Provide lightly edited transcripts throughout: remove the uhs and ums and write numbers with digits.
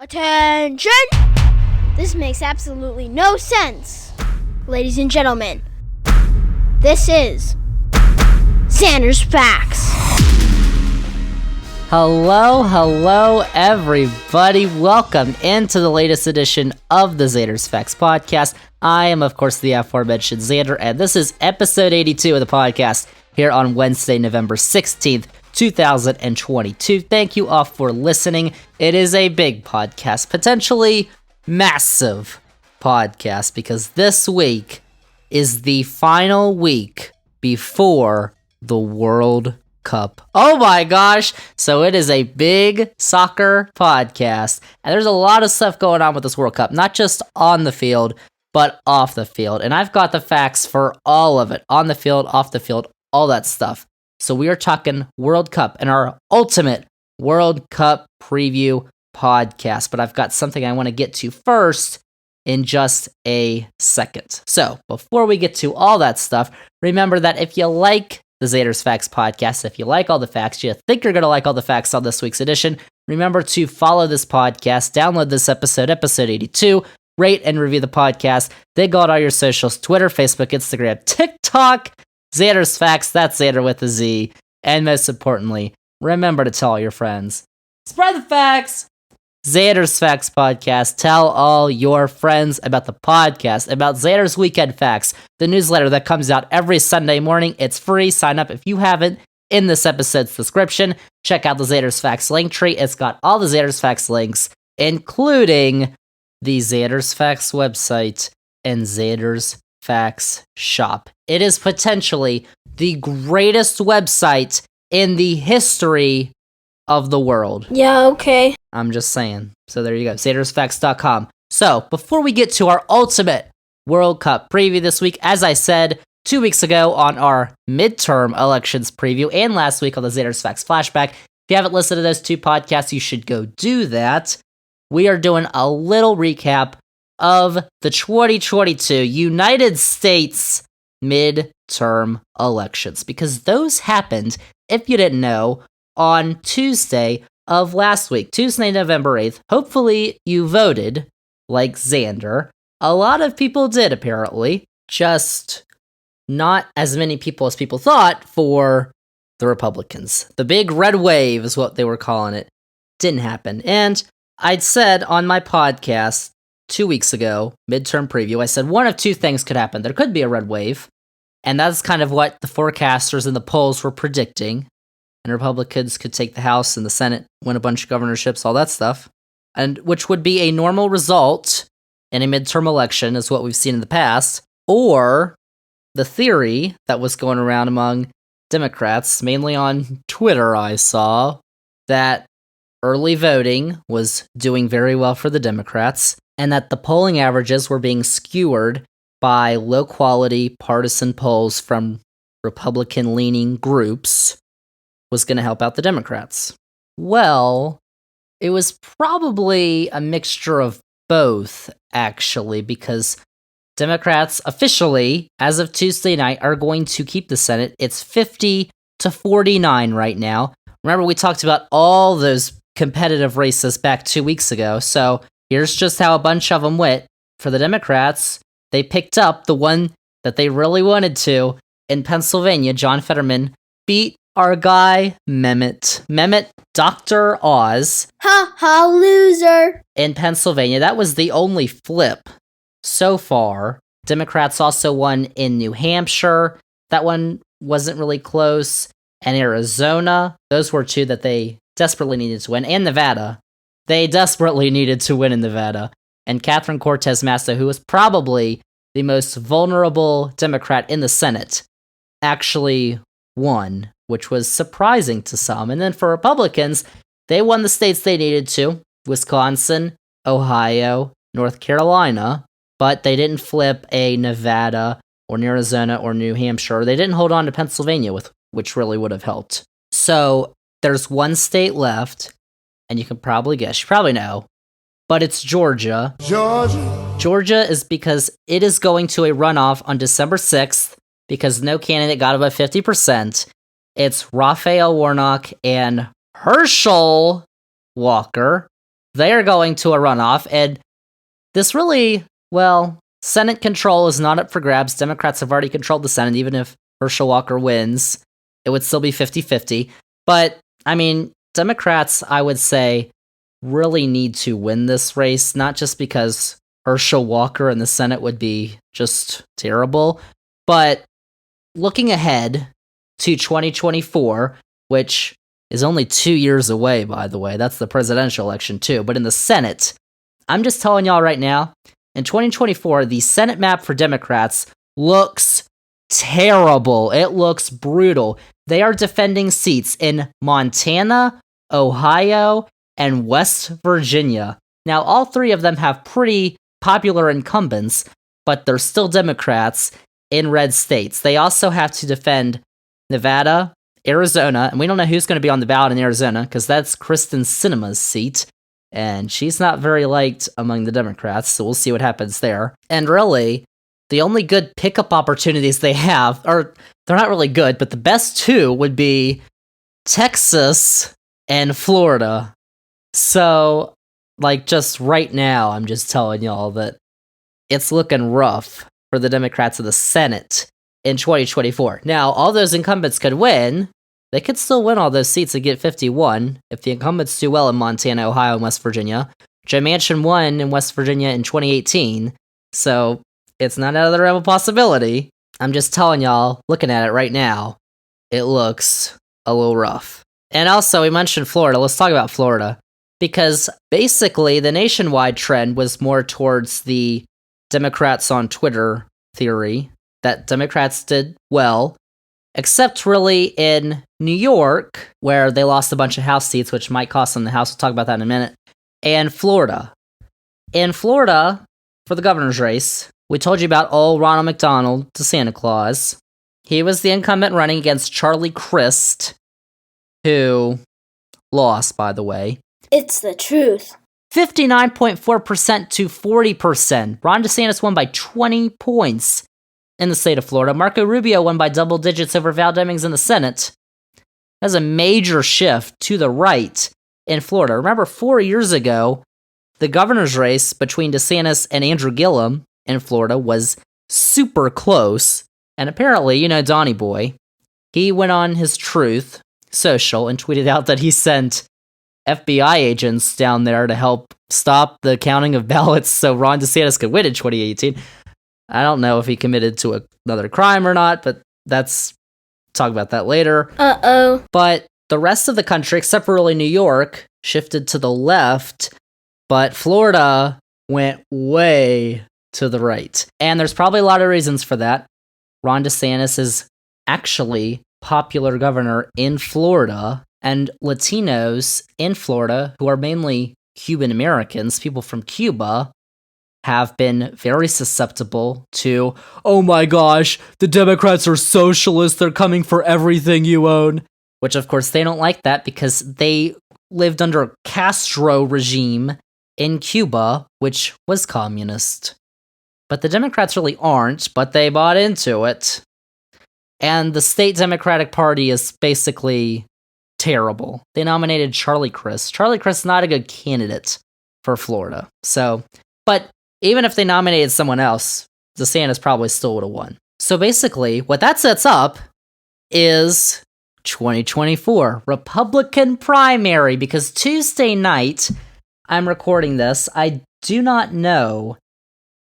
Attention! This makes absolutely no sense. Ladies and gentlemen, this is Zander's Facts. Hello, everybody. Welcome into the latest edition of the Zander's Facts podcast. I am, of course, the aforementioned Zander, and this is episode 82 of the podcast here on Wednesday, November 16th, 2022. Thank you all for listening. It is a big podcast, potentially massive podcast, because this week is the final week before the World Cup. Oh my gosh. So it is a big soccer podcast, and there's a lot of stuff going on with this World Cup, not just on the field, but off the field. And I've got the facts for all of it, on the field, off the field, all that stuff. So we are talking World Cup and our ultimate World Cup preview podcast. But I've got something I want to get to first in just a second. So before we get to all that stuff, remember that if you like the Zander's Facts podcast, if you like all the facts, you think you're going to like all the facts on this week's edition, remember to follow this podcast, download this episode 82, rate and review the podcast, then go on all your socials, Twitter, Facebook, Instagram, TikTok, Zander's Facts, that's Zander with a Z, and most importantly, remember to tell all your friends. Spread the facts! Zander's Facts podcast. Tell all your friends about the podcast, about Zander's Weekend Facts, the newsletter that comes out every Sunday morning. It's free. Sign up if you haven't in this episode's description. Check out the Zander's Facts link tree. It's got all the Zander's Facts links, including the Zander's Facts website and Zander's Facts shop. It is potentially the greatest website in the history of the world. Yeah, okay. I'm just saying. So there you go, zandersfacts.com. So before we get to our ultimate World Cup preview this week, as I said 2 weeks ago on our Midterm Elections preview and last week on the Zander's Facts flashback, if you haven't listened to those two podcasts, you should go do that. We are doing a little recap of the 2022 United States midterm elections, because those happened, if you didn't know, on Tuesday of last week, Tuesday, November 8th. Hopefully you voted like Zander. A lot of people did, apparently. Just not as many people as people thought for the Republicans. The big red wave is what they were calling it. Didn't happen. And I'd said on my podcast 2 weeks ago, midterm preview, I said one of two things could happen. There could be a red wave, and that's kind of what the forecasters and the polls were predicting. And Republicans could take the House and the Senate, win a bunch of governorships, all that stuff, and which would be a normal result in a midterm election, is what we've seen in the past. Or the theory that was going around among Democrats, mainly on Twitter, I saw, that early voting was doing very well for the Democrats, and that the polling averages were being skewered by low-quality partisan polls from Republican-leaning groups, was going to help out the Democrats. Well, it was probably a mixture of both, actually, because Democrats officially, as of Tuesday night, are going to keep the Senate. It's 50-49 right now. Remember, we talked about all those competitive races back 2 weeks ago, so here's just how a bunch of them went. For the Democrats, they picked up the one that they really wanted to in Pennsylvania. John Fetterman beat our guy, Mehmet Dr. Oz. Ha ha, loser. In Pennsylvania. That was the only flip so far. Democrats also won in New Hampshire. That one wasn't really close. And Arizona. Those were two that they desperately needed to win. And Nevada. They desperately needed to win in Nevada. And Catherine Cortez Masto, who was probably the most vulnerable Democrat in the Senate, actually won, which was surprising to some. And then for Republicans, they won the states they needed to: Wisconsin, Ohio, North Carolina, but they didn't flip a Nevada or Arizona or New Hampshire. They didn't hold on to Pennsylvania, which really would have helped. So there's one state left, and you can probably guess, you probably know, but it's Georgia. Georgia is because it is going to a runoff on December 6th, because no candidate got above 50%. It's Raphael Warnock and Herschel Walker. they are going to a runoff, and this really, well, Senate control is not up for grabs. Democrats have already controlled the Senate. Even if Herschel Walker wins, it would still be 50-50. But, I mean, Democrats, I would say, really need to win this race, not just because Herschel Walker in the Senate would be just terrible, but looking ahead to 2024, which is only 2 years away, by the way. That's the presidential election, too. But in the Senate, I'm just telling y'all right now, in 2024, the Senate map for Democrats looks terrible. It looks brutal. They are defending seats in Montana, Ohio, and West Virginia. Now, all three of them have pretty popular incumbents, but they're still Democrats in red states. They also have to defend Nevada, Arizona, and we don't know who's going to be on the ballot in Arizona, because that's Kristen Sinema's seat, and she's not very liked among the Democrats, so we'll see what happens there. And really, the only good pickup opportunities they have, or they're not really good, but the best two would be Texas and Florida. So, like, just right now, I'm just telling y'all that it's looking rough for the Democrats in the Senate in 2024. Now, all those incumbents could win. They could still win all those seats and get 51 if the incumbents do well in Montana, Ohio, and West Virginia. Joe Manchin won in West Virginia in 2018, so it's not out of the realm of possibility. I'm just telling y'all, looking at it right now, it looks a little rough. And also, we mentioned Florida. Let's talk about Florida. Because basically, the nationwide trend was more towards the Democrats on Twitter theory, that Democrats did well, except really in New York, where they lost a bunch of House seats, which might cost them the House. We'll talk about that in a minute, and Florida. In Florida, for the governor's race, we told you about old Ronald McDonald to Santa Claus. He was the incumbent running against Charlie Crist, who lost, by the way. It's the truth. 59.4% to 40%. Ron DeSantis won by 20 points in the state of Florida. Marco Rubio won by double digits over Val Demings in the Senate. That's a major shift to the right in Florida. Remember, 4 years ago, the governor's race between DeSantis and Andrew Gillum in Florida was super close. And apparently, you know, Donnie Boy, he went on his Truth Social and tweeted out that he sent FBI agents down there to help stop the counting of ballots so Ron DeSantis could win in 2018. I don't know if he committed to another crime or not, but talk about that later. Uh-oh. But the rest of the country, except for really New York, shifted to the left, but Florida went way to the right. And there's probably a lot of reasons for that. Ron DeSantis is actually popular governor in Florida, and Latinos in Florida, who are mainly Cuban Americans, people from Cuba, have been very susceptible to, oh my gosh, the Democrats are socialists, they're coming for everything you own. Which, of course, they don't like that because they lived under Castro regime in Cuba, which was communist. But the Democrats really aren't, but they bought into it. And the state Democratic Party is basically terrible. They nominated Charlie Crist. Charlie Crist is not a good candidate for Florida. So, but even if they nominated someone else, DeSantis probably still would have won. So basically, what that sets up is 2024 Republican primary, because Tuesday night, I'm recording this, I do not know.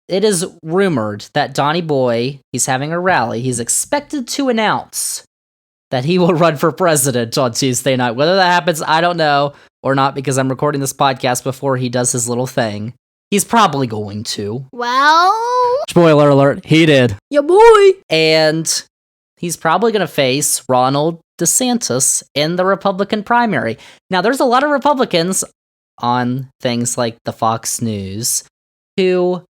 It is rumored that Donnie Boy, he's having a rally. He's expected to announce that he will run for president on Tuesday night. Whether that happens, I don't know, or not, because I'm recording this podcast before he does his little thing. He's probably going to. Well... Spoiler alert, he did. Ya boy! And he's probably going to face Ronald DeSantis in the Republican primary. Now, there's a lot of Republicans on things like the Fox News who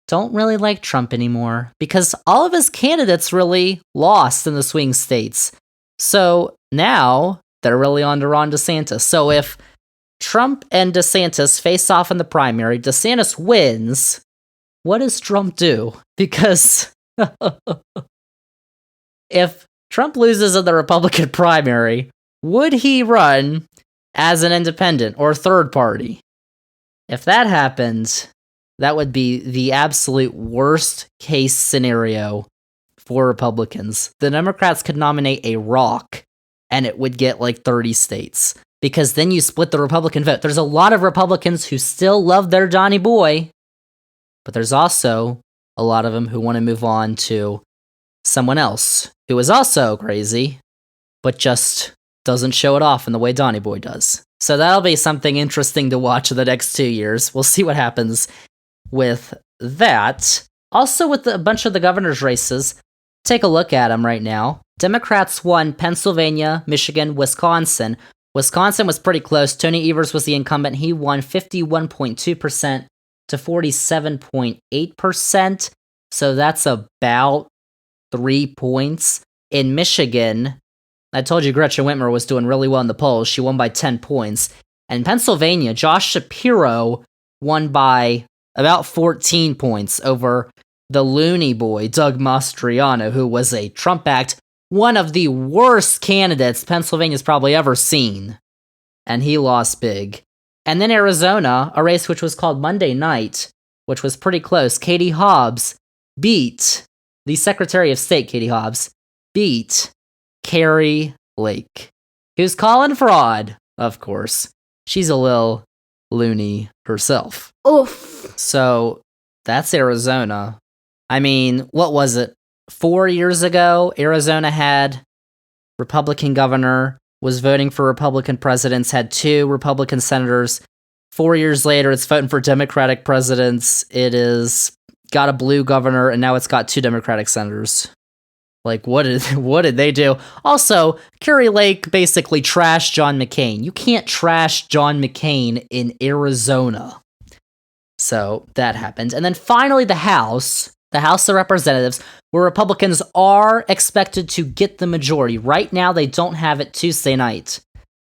don't really like Trump anymore because all of his candidates really lost in the swing states. So now they're really on to Ron DeSantis. So if Trump and DeSantis face off in the primary, DeSantis wins, what does Trump do? Because if Trump loses in the Republican primary, would he run as an independent or third party? If that happened, that would be the absolute worst case scenario for Republicans. The Democrats could nominate a rock, and it would get like 30 states. Because then you split the Republican vote. There's a lot of Republicans who still love their Johnny Boy, but there's also a lot of them who want to move on to someone else who is also crazy, but just doesn't show it off in the way Donny Boy does. So that'll be something interesting to watch in the next 2 years. We'll see what happens with that. Also, with a bunch of the governor's races, take a look at them right now. Democrats won Pennsylvania, Michigan, Wisconsin. Wisconsin was pretty close. Tony Evers was the incumbent. He won 51.2% to 47.8%. So that's about 3 points. In Michigan, I told you Gretchen Whitmer was doing really well in the polls. She won by 10 points. And in Pennsylvania, Josh Shapiro won by about 14 points over the loony boy, Doug Mastriano, who was a Trump-backed, one of the worst candidates Pennsylvania's probably ever seen. And he lost big. And then Arizona, a race which was called Monday Night, which was pretty close. Katie Hobbs beat, the Secretary of State, Katie Hobbs, beat Carrie Lake, who's calling fraud, of course. She's a little loony herself. Oof. So that's Arizona. I mean, what was it? 4 years ago, Arizona had Republican governor, was voting for Republican presidents, had 2 Republican senators. 4 years later, it's voting for Democratic presidents. It is got a blue governor, and now it's got 2 Democratic senators. Like, what did they do? Also, Carrie Lake basically trashed John McCain. You can't trash John McCain in Arizona. So that happened. And then finally, the House of Representatives, where Republicans are expected to get the majority. Right now, they don't have it Tuesday night.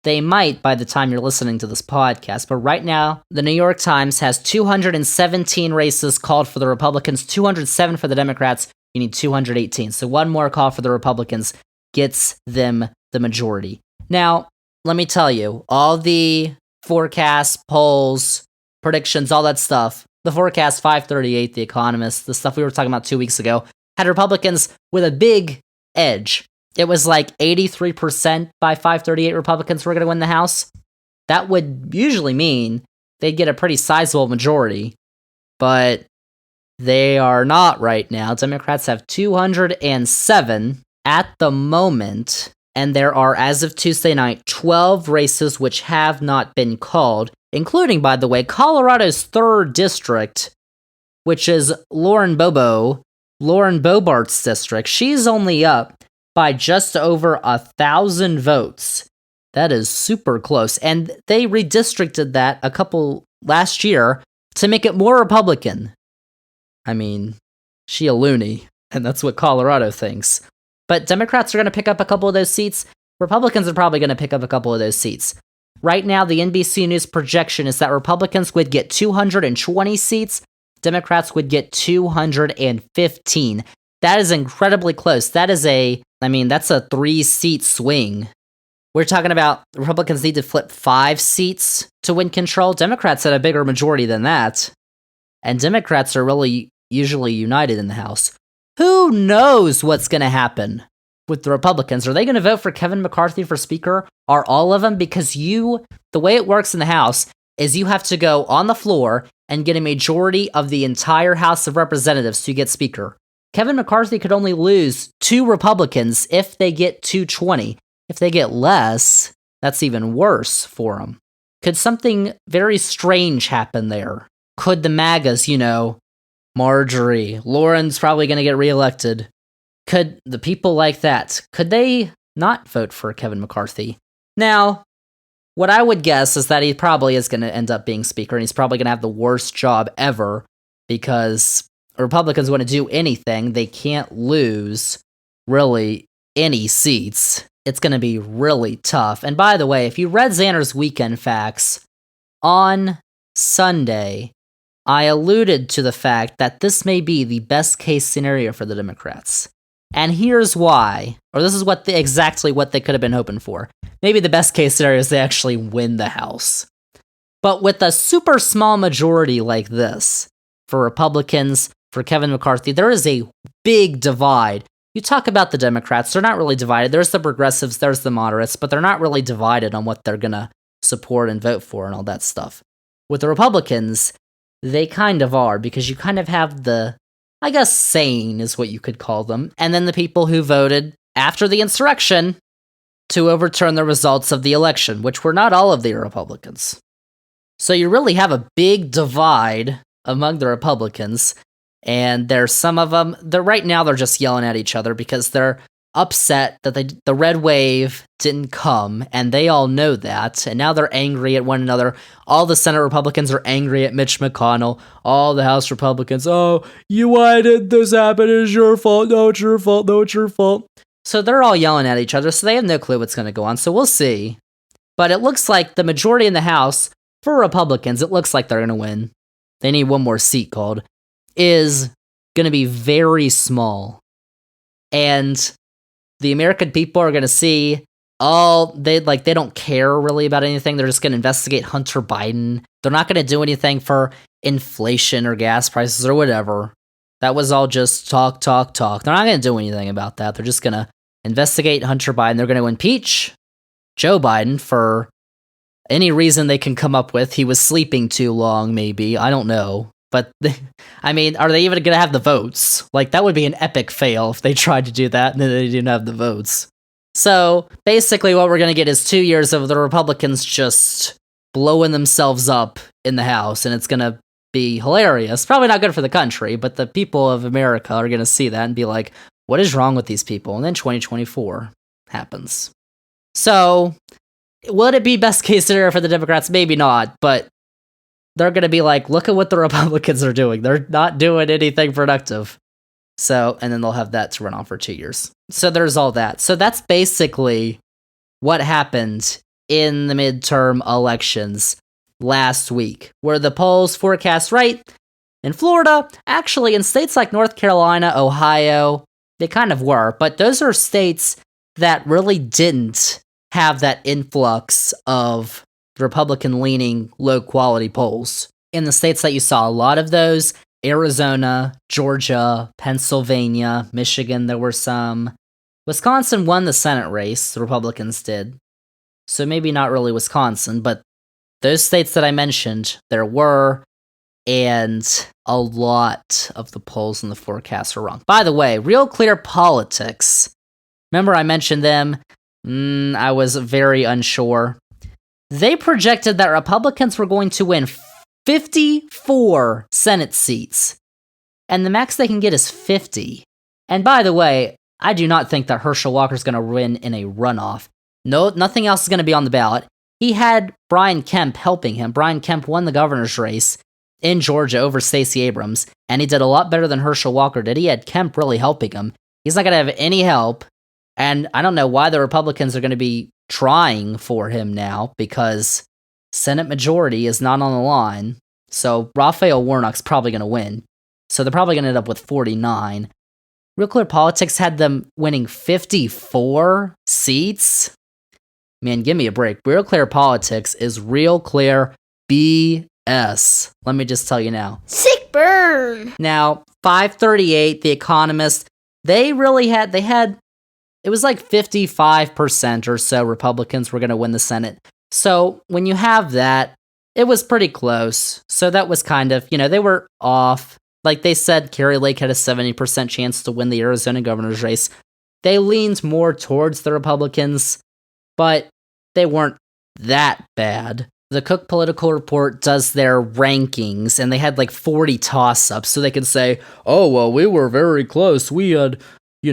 They might by the time you're listening to this podcast, but right now, the New York Times has 217 races called for the Republicans, 207 for the Democrats. You need 218. So one more call for the Republicans gets them the majority. Now, let me tell you, all the forecasts, polls, predictions, all that stuff, the forecast 538, The Economist, the stuff we were talking about 2 weeks ago, had Republicans with a big edge. It was like 83% by 538 Republicans were going to win the House. That would usually mean they'd get a pretty sizable majority, but they are not right now. Democrats have 207 at the moment, and there are, as of Tuesday night, 12 races which have not been called, including, by the way, Colorado's 3rd district, which is Lauren Boebert's district. She's only up by just over 1,000 votes. That is super close. And they redistricted that last year to make it more Republican. I mean, she a loony, and that's what Colorado thinks. But Democrats are going to pick up a couple of those seats. Republicans are probably going to pick up a couple of those seats. Right now, the NBC News projection is that Republicans would get 220 seats, Democrats would get 215. That is incredibly close. That's a 3-seat swing. We're talking about Republicans need to flip 5 seats to win control. Democrats had a bigger majority than that. And Democrats are really usually united in the House. Who knows what's going to happen with the Republicans? Are they going to vote for Kevin McCarthy for Speaker? Are all of them? Because the way it works in the House is you have to go on the floor and get a majority of the entire House of Representatives to get Speaker. Kevin McCarthy could only lose 2 Republicans if they get 220. If they get less, that's even worse for them. Could something very strange happen there? Could the MAGAs, Marjorie, Lauren's probably going to get reelected. Could the people like that, could they not vote for Kevin McCarthy? Now, what I would guess is that he probably is going to end up being Speaker, and he's probably going to have the worst job ever, because Republicans want to do anything. They can't lose, really, any seats. It's going to be really tough. And by the way, if you read Zander's Weekend Facts on Sunday, I alluded to the fact that this may be the best case scenario for the Democrats. And here's why, or this is exactly what they could have been hoping for. Maybe the best case scenario is they actually win the House. But with a super small majority like this, for Republicans, for Kevin McCarthy, there is a big divide. You talk about the Democrats, they're not really divided. There's the progressives, there's the moderates, but they're not really divided on what they're going to support and vote for and all that stuff. With the Republicans, they kind of are, because you kind of have the, I guess, sane is what you could call them, and then the people who voted after the insurrection to overturn the results of the election, which were not all of the Republicans. So you really have a big divide among the Republicans, and there's some of them, right now they're just yelling at each other because they're upset that the red wave didn't come, and they all know that, and now they're angry at one another. All the Senate Republicans are angry at Mitch McConnell. All the House Republicans, oh, why did this happen? It's your fault. No, it's your fault. No, it's your fault. So they're all yelling at each other, so they have no clue what's going to go on, so we'll see. But it looks like the majority in the House, for Republicans, it looks like they're going to win. They need one more seat called, is going to be very small. And the American people are going to see they don't care really about anything. They're just going to investigate Hunter Biden. They're not going to do anything for inflation or gas prices or whatever. That was all just talk. They're not going to do anything about that. They're just going to investigate Hunter Biden. They're going to impeach Joe Biden for any reason they can come up with. He was sleeping too long, maybe. I don't know. But, are they even going to have the votes? Like, that would be an epic fail if they tried to do that and then they didn't have the votes. So, basically what we're going to get is 2 years of the Republicans just blowing themselves up in the House, and it's going to be hilarious. Probably not good for the country, but the people of America are going to see that and be like, what is wrong with these people? And then 2024 happens. So, would it be best case scenario for the Democrats? Maybe not, but they're going to be like, look at what the Republicans are doing. They're not doing anything productive. So, and then they'll have that to run on for 2 years. So there's all that. So that's basically what happened in the midterm elections last week, where the polls forecast right in Florida. Actually, in states like North Carolina, Ohio, they kind of were, but those are states that really didn't have that influx of Republican-leaning, low-quality polls. In the states that you saw a lot of those, Arizona, Georgia, Pennsylvania, Michigan, there were some. Wisconsin won the Senate race, the Republicans did. So maybe not really Wisconsin, but those states that I mentioned, there were, and a lot of the polls in the forecast are wrong. By the way, Real Clear Politics, remember I mentioned them? I was very unsure. They projected that Republicans were going to win 54 Senate seats, and the max they can get is 50. And by the way, I do not think that Herschel Walker's going to win in a runoff. No, nothing else is going to be on the ballot. He had Brian Kemp helping him. Brian Kemp won the governor's race in Georgia over Stacey Abrams, and he did a lot better than Herschel Walker did. He had Kemp really helping him. He's not going to have any help, and I don't know why the Republicans are going to be trying for him now, because Senate majority is not on the line. So Raphael Warnock's probably going to win. So they're probably going to end up with 49. Real Clear Politics had them winning 54 seats. Man, give me a break. Real Clear Politics is Real Clear BS. Let me just tell you now. Sick burn. Now, 538, The Economist, they had it was like 55% or so Republicans were going to win the Senate. So when you have that, it was pretty close. So that was kind of, they were off. Like they said, Kari Lake had a 70% chance to win the Arizona governor's race. They leaned more towards the Republicans, but they weren't that bad. The Cook Political Report does their rankings, and they had like 40 toss-ups, so they can say, oh, well, we were very close. We had,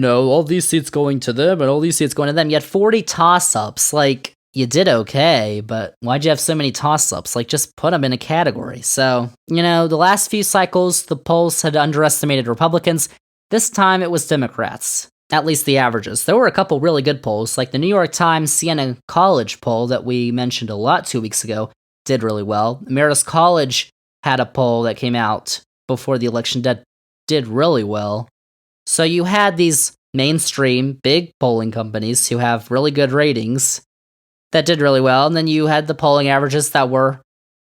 all these seats going to them and all these seats going to them. You had 40 toss-ups. Like, you did okay, but why'd you have so many toss-ups? Like, just put them in a category. So, the last few cycles, the polls had underestimated Republicans. This time, it was Democrats. At least the averages. There were a couple really good polls, like the New York Times Siena College poll that we mentioned a lot 2 weeks ago did really well. Marist College had a poll that came out before the election that did really well. So you had these mainstream, big polling companies who have really good ratings that did really well, and then you had the polling averages that were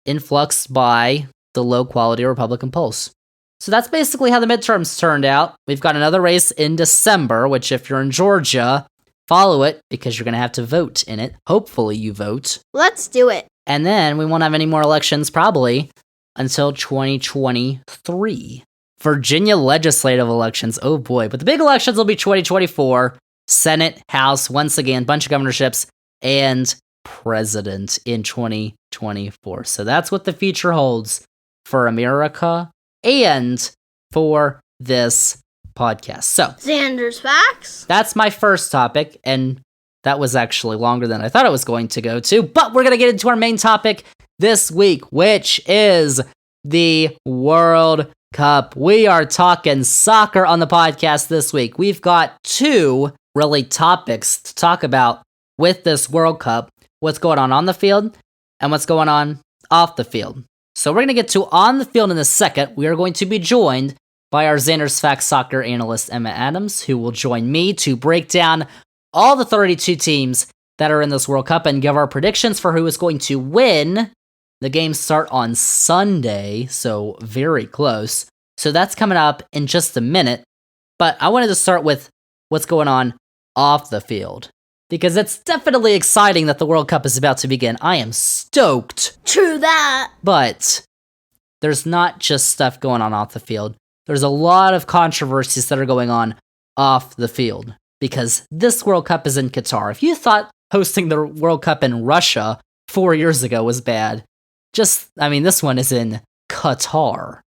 influxed by the low-quality Republican polls. So that's basically how the midterms turned out. We've got another race in December, which if you're in Georgia, follow it because you're going to have to vote in it. Hopefully you vote. Let's do it. And then we won't have any more elections probably until 2023. Virginia legislative elections, oh boy. But the big elections will be 2024. Senate, House, once again, bunch of governorships, and president in 2024. So that's what the future holds for America and for this podcast. So, Zander's facts. that's my first topic, and that was actually longer than I thought it was going to go to, but we're going to get into our main topic this week, which is the World Cup. We are talking soccer on the podcast this week. We've got two really topics to talk about with this World Cup, what's going on the field and what's going on off the field. So we're going to get to on the field in a second. We are going to be joined by our Zander's Facts soccer analyst, Emma Adams, who will join me to break down all the 32 teams that are in this World Cup and give our predictions for who is going to win. The games start on Sunday, so very close. So that's coming up in just a minute. But I wanted to start with what's going on off the field, because it's definitely exciting that the World Cup is about to begin. I am stoked. True that. But there's not just stuff going on off the field. There's a lot of controversies that are going on off the field, because this World Cup is in Qatar. If you thought hosting the World Cup in Russia 4 years ago was bad, this one is in Qatar.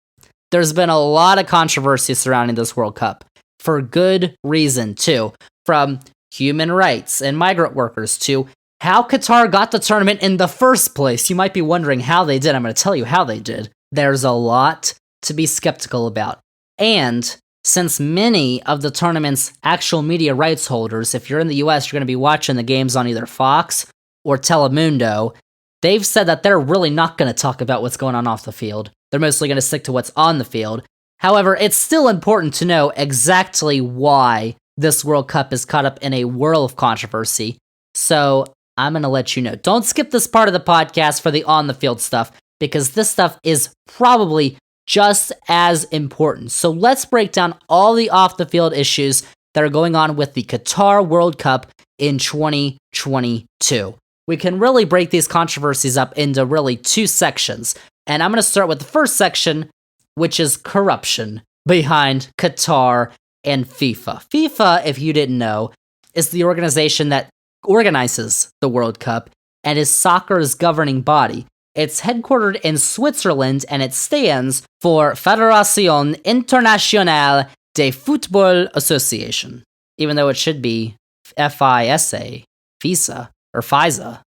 There's been a lot of controversy surrounding this World Cup, for good reason too, from human rights and migrant workers to how Qatar got the tournament in the first place. You might be wondering how they did. I'm going to tell you how they did. There's a lot to be skeptical about. And since many of the tournament's actual media rights holders, if you're in the US, you're going to be watching the games on either Fox or Telemundo, they've said that they're really not going to talk about what's going on off the field. They're mostly going to stick to what's on the field. However, it's still important to know exactly why this World Cup is caught up in a whirl of controversy. So I'm going to let you know. Don't skip this part of the podcast for the on-the-field stuff, because this stuff is probably just as important. So let's break down all the off-the-field issues that are going on with the Qatar World Cup in 2022. We can really break these controversies up into really two sections. And I'm going to start with the first section, which is corruption behind Qatar and FIFA. FIFA, if you didn't know, is the organization that organizes the World Cup and is soccer's governing body. It's headquartered in Switzerland, and it stands for Fédération Internationale de Football Association, even though it should be FISA, FISA, or FISA.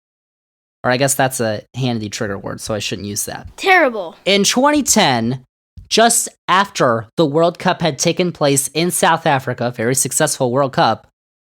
Or I guess that's a handy trigger word, so I shouldn't use that. Terrible. In 2010, just after the World Cup had taken place in South Africa, very successful World Cup,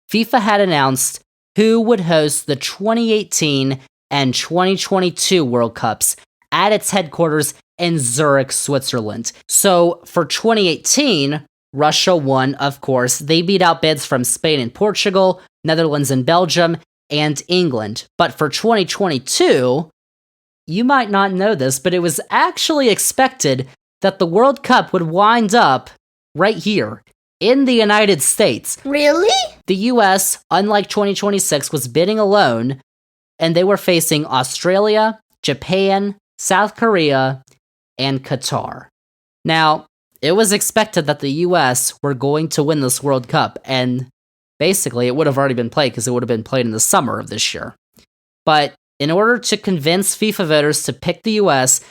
FIFA had announced who would host the 2018 and 2022 World Cups at its headquarters in Zurich, Switzerland. So for 2018, Russia won, of course. They beat out bids from Spain and Portugal, Netherlands and Belgium, and England. But for 2022, you might not know this, but it was actually expected that the World Cup would wind up right here in the United States. Really? The US, unlike 2026, was bidding alone, and they were facing Australia, Japan, South Korea, and Qatar. Now, it was expected that the US were going to win this World Cup, and basically it would have already been played because it would have been played in the summer of this year. But in order to convince FIFA voters to pick the US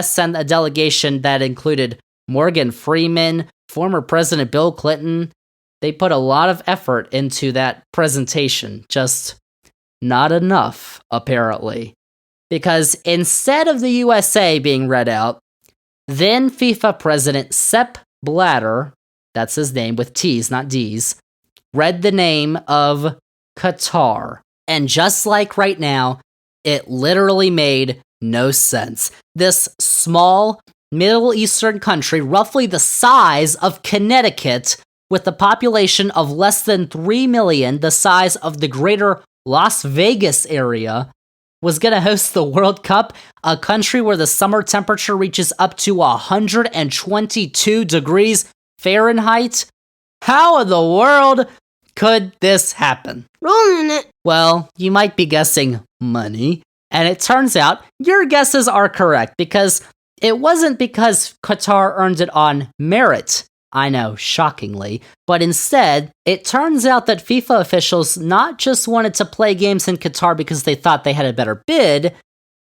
sent a delegation that included Morgan Freeman, former President Bill Clinton. They put a lot of effort into that presentation, just not enough, apparently. Because instead of the USA being read out, then FIFA President Sepp Blatter, that's his name with T's, not D's, read the name of Qatar. And just like right now, it literally made no sense. This small Middle Eastern country, roughly the size of Connecticut, with a population of less than 3 million, the size of the greater Las Vegas area, was going to host the World Cup, a country where the summer temperature reaches up to 122 degrees Fahrenheit? How in the world could this happen? Rolling it. Well, you might be guessing money, and it turns out your guesses are correct because it wasn't because Qatar earned it on merit. I know, shockingly, but instead, it turns out that FIFA officials not just wanted to play games in Qatar because they thought they had a better bid,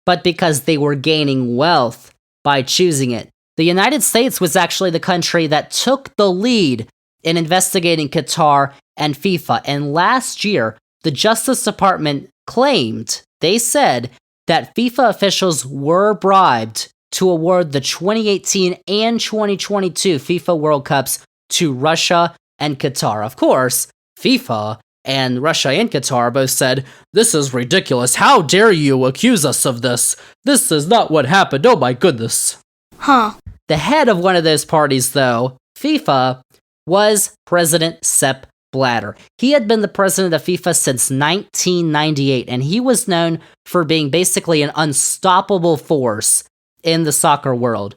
but because they were gaining wealth by choosing it. The United States was actually the country that took the lead in investigating Qatar and FIFA, and last year, the Justice Department claimed, they said, that FIFA officials were bribed to award the 2018 and 2022 FIFA World Cups to Russia and Qatar. Of course, FIFA and Russia and Qatar both said, "This is ridiculous. How dare you accuse us of this? This is not what happened. Oh my goodness." Huh. The head of one of those parties, though, FIFA, was President Sepp Blatter. He had been the president of FIFA since 1998, and he was known for being basically an unstoppable force in the soccer world.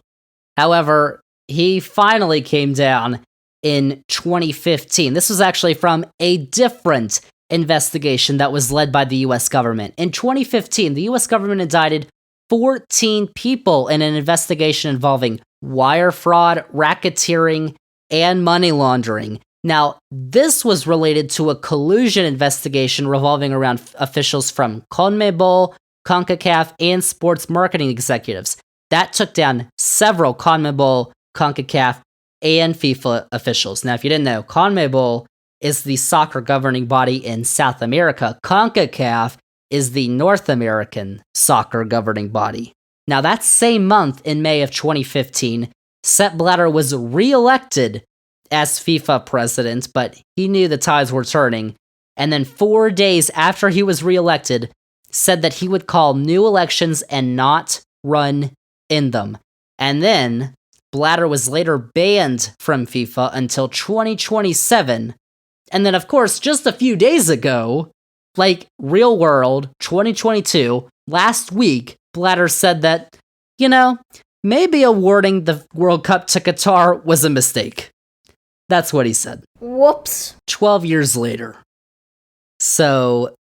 However, he finally came down in 2015. This was actually from a different investigation that was led by the US government. In 2015, the US government indicted 14 people in an investigation involving wire fraud, racketeering, and money laundering. Now, this was related to a collusion investigation revolving around officials from CONMEBOL, CONCACAF, and sports marketing executives. That took down several CONMEBOL, CONCACAF, and FIFA officials. Now, if you didn't know, CONMEBOL is the soccer governing body in South America. CONCACAF is the North American soccer governing body. Now, that same month, in May of 2015, Sepp Blatter was re-elected as FIFA president, but he knew the tides were turning, and then 4 days after he was re-elected, said that he would call new elections and not run in them. And then Blatter was later banned from FIFA until 2027. And then, of course, just a few days ago, like real world 2022, last week, Blatter said that, maybe awarding the World Cup to Qatar was a mistake. That's what he said. Whoops. 12 years later. So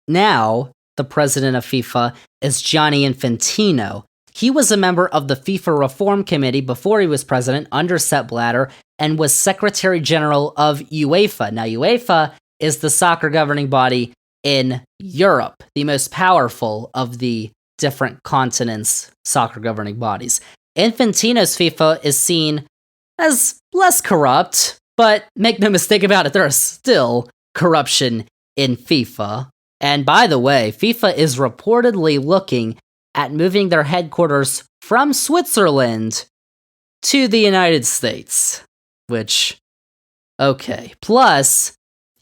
now the president of FIFA is Gianni Infantino. He was a member of the FIFA Reform Committee before he was president under Sepp Blatter and was Secretary General of UEFA. Now, UEFA is the soccer governing body in Europe, the most powerful of the different continents' soccer governing bodies. Infantino's FIFA is seen as less corrupt, but make no mistake about it, there is still corruption in FIFA. And by the way, FIFA is reportedly looking at moving their headquarters from Switzerland to the United States, which, okay. Plus,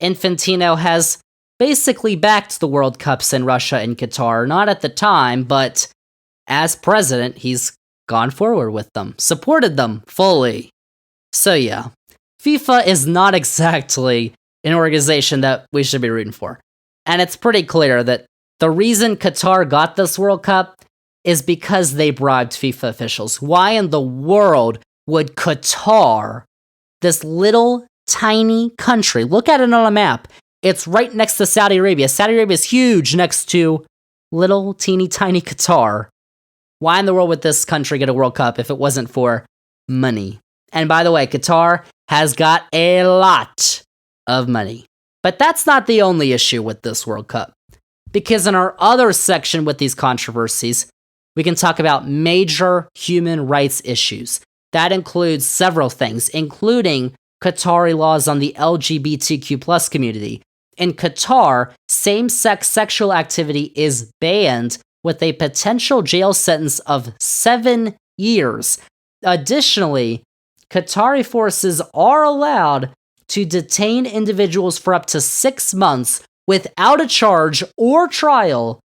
Infantino has basically backed the World Cups in Russia and Qatar, not at the time, but as president, he's gone forward with them, supported them fully. So yeah, FIFA is not exactly an organization that we should be rooting for. And it's pretty clear that the reason Qatar got this World Cup is because they bribed FIFA officials. Why in the world would Qatar, this little tiny country, look at it on a map, it's right next to Saudi Arabia. Saudi Arabia is huge next to little teeny tiny Qatar. Why in the world would this country get a World Cup if it wasn't for money? And by the way, Qatar has got a lot of money. But that's not the only issue with this World Cup. Because in our other section with these controversies, we can talk about major human rights issues. That includes several things, including Qatari laws on the LGBTQ+ community. In Qatar, same-sex sexual activity is banned with a potential jail sentence of 7 years. Additionally, Qatari forces are allowed to detain individuals for up to 6 months without a charge or trial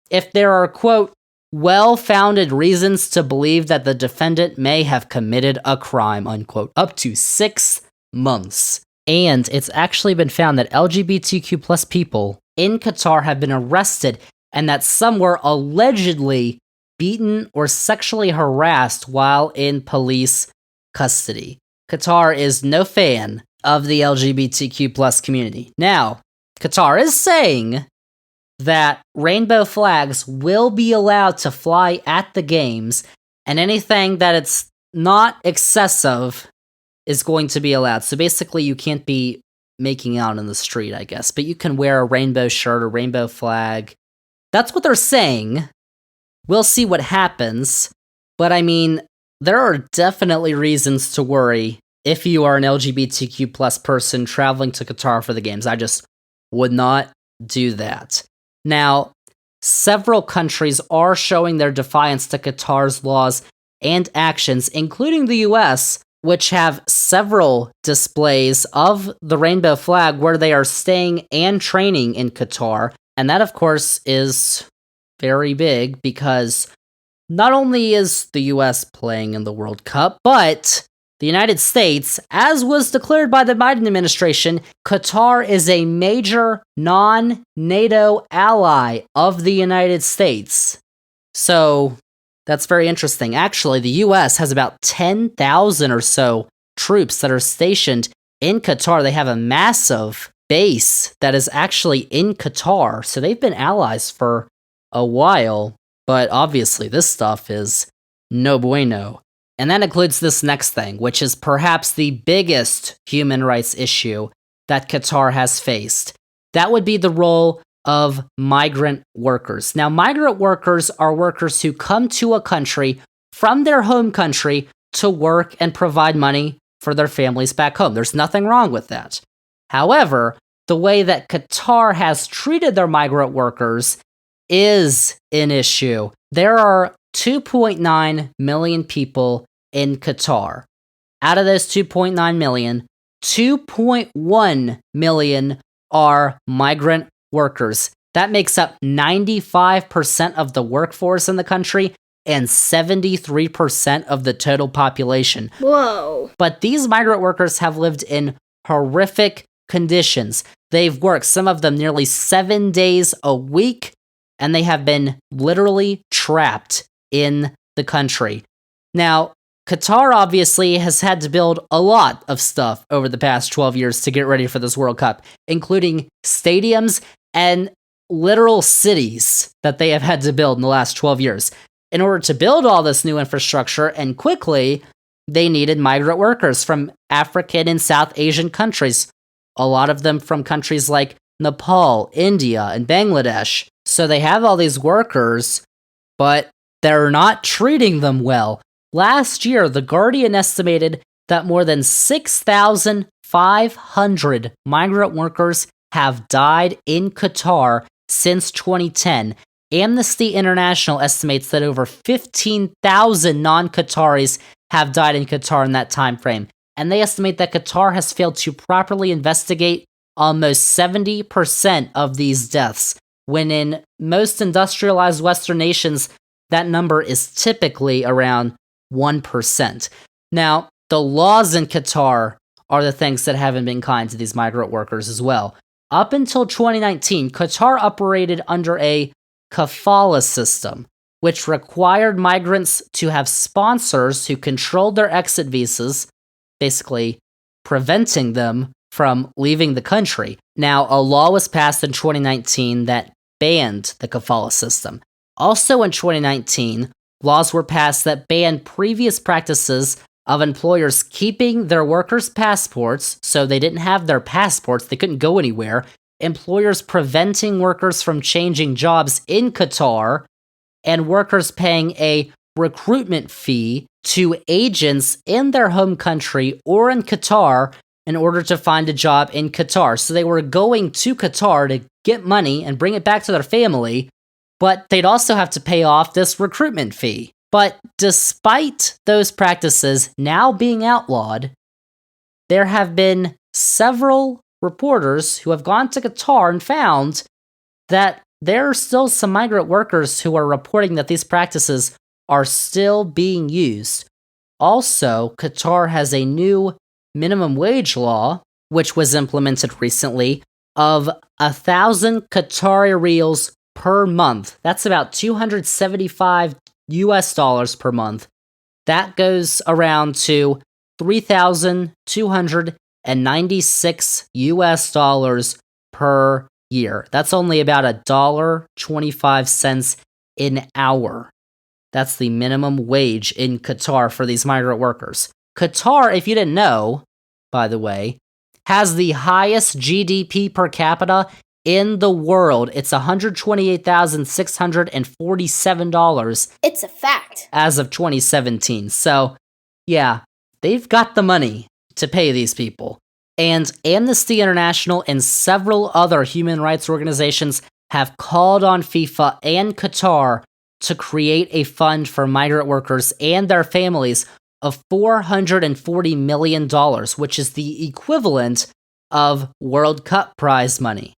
if there are, quote, well-founded reasons to believe that the defendant may have committed a crime, unquote, up to 6 months. And it's actually been found that LGBTQ+ people in Qatar have been arrested and that some were allegedly beaten or sexually harassed while in police custody. Qatar is no fan of the LGBTQ plus community. Now, Qatar is saying that rainbow flags will be allowed to fly at the games, and anything that it's not excessive is going to be allowed. So basically, you can't be making out in the street, I guess, but you can wear a rainbow shirt or rainbow flag. That's what they're saying. We'll see what happens, but I mean, there are definitely reasons to worry if you are an LGBTQ plus person traveling to Qatar for the games. I just would not do that. Now, several countries are showing their defiance to Qatar's laws and actions, including the US, which have several displays of the rainbow flag where they are staying and training in Qatar. And that, of course, is very big because not only is the US playing in the World Cup, but the United States, as was declared by the Biden administration, Qatar is a major non-NATO ally of the United States. So that's very interesting. Actually, the US has about 10,000 or so troops that are stationed in Qatar. They have a massive base that is actually in Qatar. So they've been allies for a while, but obviously this stuff is no bueno. And that includes this next thing, which is perhaps the biggest human rights issue that Qatar has faced. That would be the role of migrant workers. Now, migrant workers are workers who come to a country from their home country to work and provide money for their families back home. There's nothing wrong with that. However, the way that Qatar has treated their migrant workers is an issue. There are 2.9 million people in Qatar. Out of those 2.9 million, 2.1 million are migrant workers. That makes up 95% of the workforce in the country and 73% of the total population. Whoa. But these migrant workers have lived in horrific conditions. They've worked, some of them nearly 7 days a week, and they have been literally trapped in the country. Now, Qatar obviously has had to build a lot of stuff over the past 12 years to get ready for this World Cup, including stadiums and literal cities that they have had to build in the last 12 years. In order to build all this new infrastructure and quickly, they needed migrant workers from African and South Asian countries, a lot of them from countries like Nepal, India, and Bangladesh. So they have all these workers, but they're not treating them well. Last year, The Guardian estimated that more than 6,500 migrant workers have died in Qatar since 2010. Amnesty International estimates that over 15,000 non-Qataris have died in Qatar in that time frame. And they estimate that Qatar has failed to properly investigate almost 70% of these deaths, when in most industrialized Western nations, that number is typically around 1%. Now, the laws in Qatar are the things that haven't been kind to these migrant workers as well. Up until 2019, Qatar operated under a kafala system, which required migrants to have sponsors who controlled their exit visas, basically preventing them from leaving the country. Now, a law was passed in 2019 that banned the kafala system. Also in 2019, laws were passed that banned previous practices of employers keeping their workers' passports, so they didn't have their passports, they couldn't go anywhere, employers preventing workers from changing jobs in Qatar, and workers paying a recruitment fee to agents in their home country or in Qatar in order to find a job in Qatar. So they were going to Qatar to get money and bring it back to their family, but they'd also have to pay off this recruitment fee. But despite those practices now being outlawed, there have been several reporters who have gone to Qatar and found that there are still some migrant workers who are reporting that these practices are still being used. Also, Qatar has a new minimum wage law, which was implemented recently, of 1,000 Qatari riyals per month. That's about $275 per month. That goes around to $3,296 per year. That's only about $1.25 an hour. That's the minimum wage in Qatar for these migrant workers. Qatar, if you didn't know, by the way, has the highest GDP per capita in the world. It's $128,647. It's a fact. As of 2017. So, yeah, they've got the money to pay these people. And Amnesty International and several other human rights organizations have called on FIFA and Qatar to create a fund for migrant workers and their families of $440 million, which is the equivalent of World Cup prize money.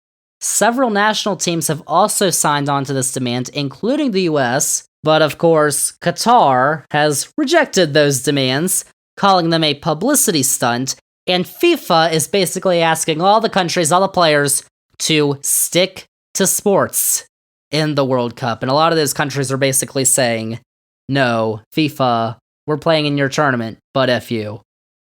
Several national teams have also signed on to this demand, including the US, but of course, Qatar has rejected those demands, calling them a publicity stunt, and FIFA is basically asking all the countries, all the players, to stick to sports in the World Cup. And a lot of those countries are basically saying, no, FIFA, we're playing in your tournament, but F you.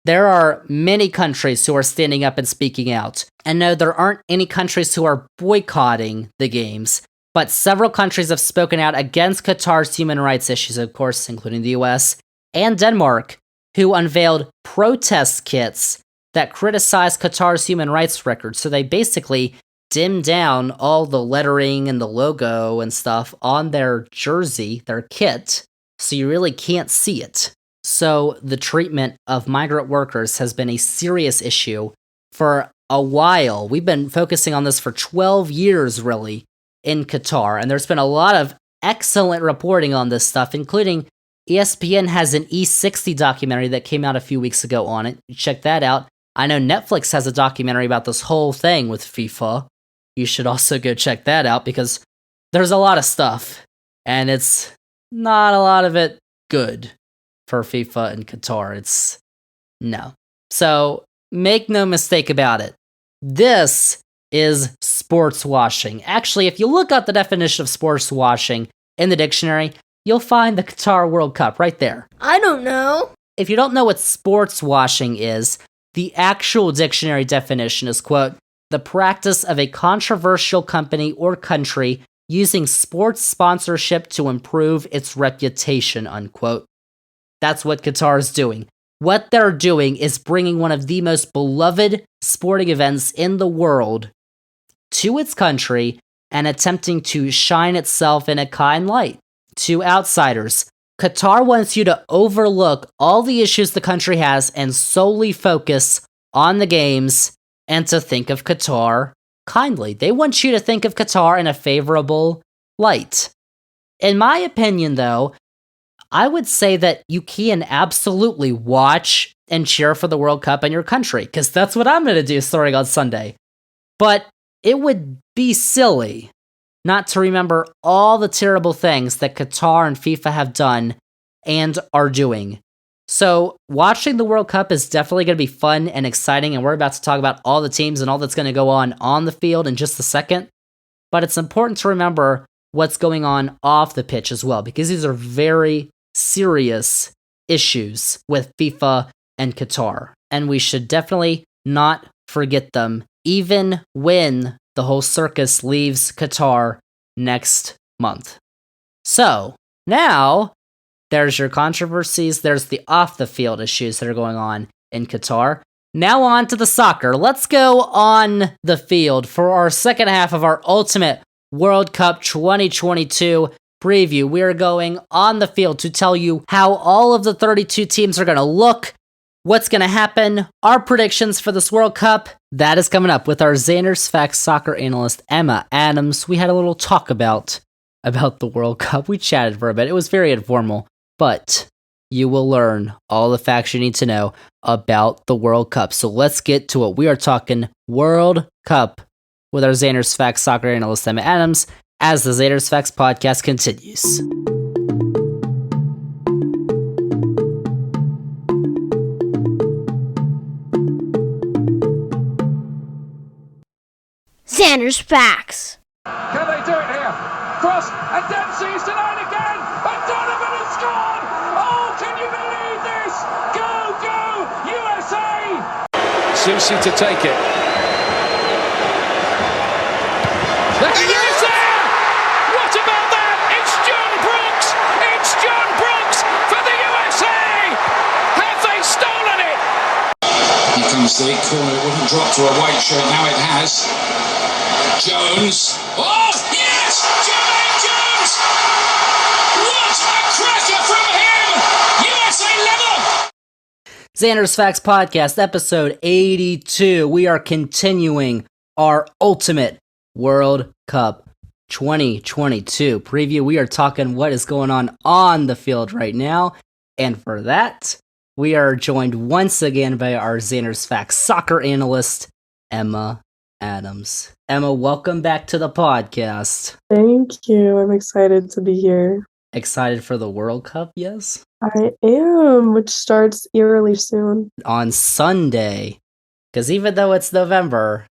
There are many countries who are standing up and speaking out. And no, there aren't any countries who are boycotting the games, but several countries have spoken out against Qatar's human rights issues, of course, including the US and Denmark, who unveiled protest kits that criticize Qatar's human rights record. So they basically dimmed down all the lettering and the logo and stuff on their jersey, their kit, so you really can't see it. So the treatment of migrant workers has been a serious issue for a while. We've been focusing on this for 12 years, really, in Qatar, and there's been a lot of excellent reporting on this stuff, including ESPN has an E60 documentary that came out a few weeks ago on it. Check that out. I know Netflix has a documentary about this whole thing with FIFA. You should also go check that out because there's a lot of stuff, and it's not a lot of it good for FIFA and Qatar. It's no. So make no mistake about it. This is sports washing. Actually, if you look up the definition of sports washing in the dictionary, you'll find the Qatar World Cup right there. I don't know. If you don't know what sports washing is, the actual dictionary definition is, quote, the practice of a controversial company or country using sports sponsorship to improve its reputation, unquote. That's what Qatar is doing. What they're doing is bringing one of the most beloved sporting events in the world to its country and attempting to shine itself in a kind light to outsiders. Qatar wants you to overlook all the issues the country has and solely focus on the games and to think of Qatar kindly. They want you to think of Qatar in a favorable light. In my opinion, though, I would say that you can absolutely watch and cheer for the World Cup in your country, because that's what I'm going to do starting on Sunday. But it would be silly not to remember all the terrible things that Qatar and FIFA have done and are doing. So watching the World Cup is definitely going to be fun and exciting, and we're about to talk about all the teams and all that's going to go on the field in just a second. But it's important to remember what's going on off the pitch as well, because these are very serious issues with FIFA and Qatar, and we should definitely not forget them, even when the whole circus leaves Qatar next month. So, now, there's your controversies, there's the off-the-field issues that are going on in Qatar. Now on to the soccer. Let's go on the field for our second half of our Ultimate World Cup 2022 preview. We are going on the field to tell you how all of the 32 teams are going to look, what's going to happen, our predictions for this World Cup. That is coming up with our Zander's Facts soccer analyst, Emma Adams. We had a little talk about the World Cup. We chatted for a bit. It was very informal, but you will learn all the facts you need to know about the World Cup. So let's get to it. We are talking World Cup with our Zander's Facts soccer analyst, Emma Adams, as the Zander's Facts podcast continues. Zander's Facts. Can they do it here? cross, and Dempsey's denied again, and Donovan has scored! Oh, can you believe this? Go, USA! Susi to take it. It is there! What about that? It's John Brooks! It's John Brooks for the USA! Have they stolen it? Here comes the corner. It wouldn't drop to a white shirt. Now it has. Jones. Oh, yes! Jermaine Jones! What a cracker from him! USA level! Zander's Facts Podcast, episode 82. We are continuing our ultimate World Cup 2022 preview. We are talking what is going on the field right now. And for that, we are joined once again by our Zander's Facts soccer analyst, Emma Adams. Emma, welcome back to the podcast. Thank you. I'm excited to be here. Excited for the World Cup, yes? I am, which starts eerily soon. On Sunday. Because even though it's November,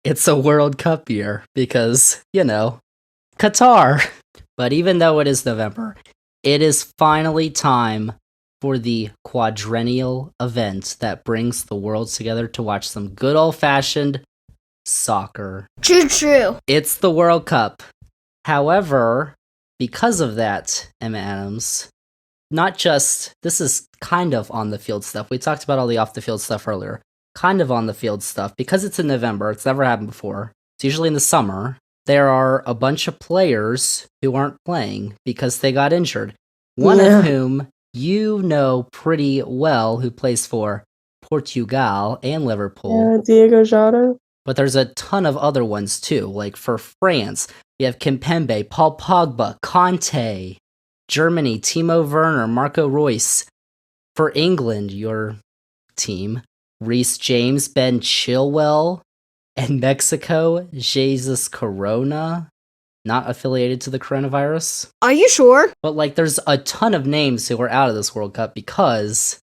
it's a World Cup year because, Qatar. But even though it is November, it is finally time for the quadrennial event that brings the world together to watch some good old-fashioned soccer. True. It's the World Cup. However, because of that, Emma Adams, this is kind of on-the-field stuff. We talked about all the off-the-field stuff earlier. Kind of on-the-field stuff. Because it's in November, it's never happened before. It's usually in the summer. There are a bunch of players who aren't playing because they got injured. One of whom you know pretty well, who plays for Portugal and Liverpool. Yeah, Diego Jota. But there's a ton of other ones too. Like for France, you have Kimpembe, Paul Pogba, Conte. Germany, Timo Werner, Marco Reus. For England, your team, Reece James, Ben Chilwell. And Mexico, Jesus Corona. Not affiliated to the coronavirus. Are you sure? But there's a ton of names who are out of this World Cup because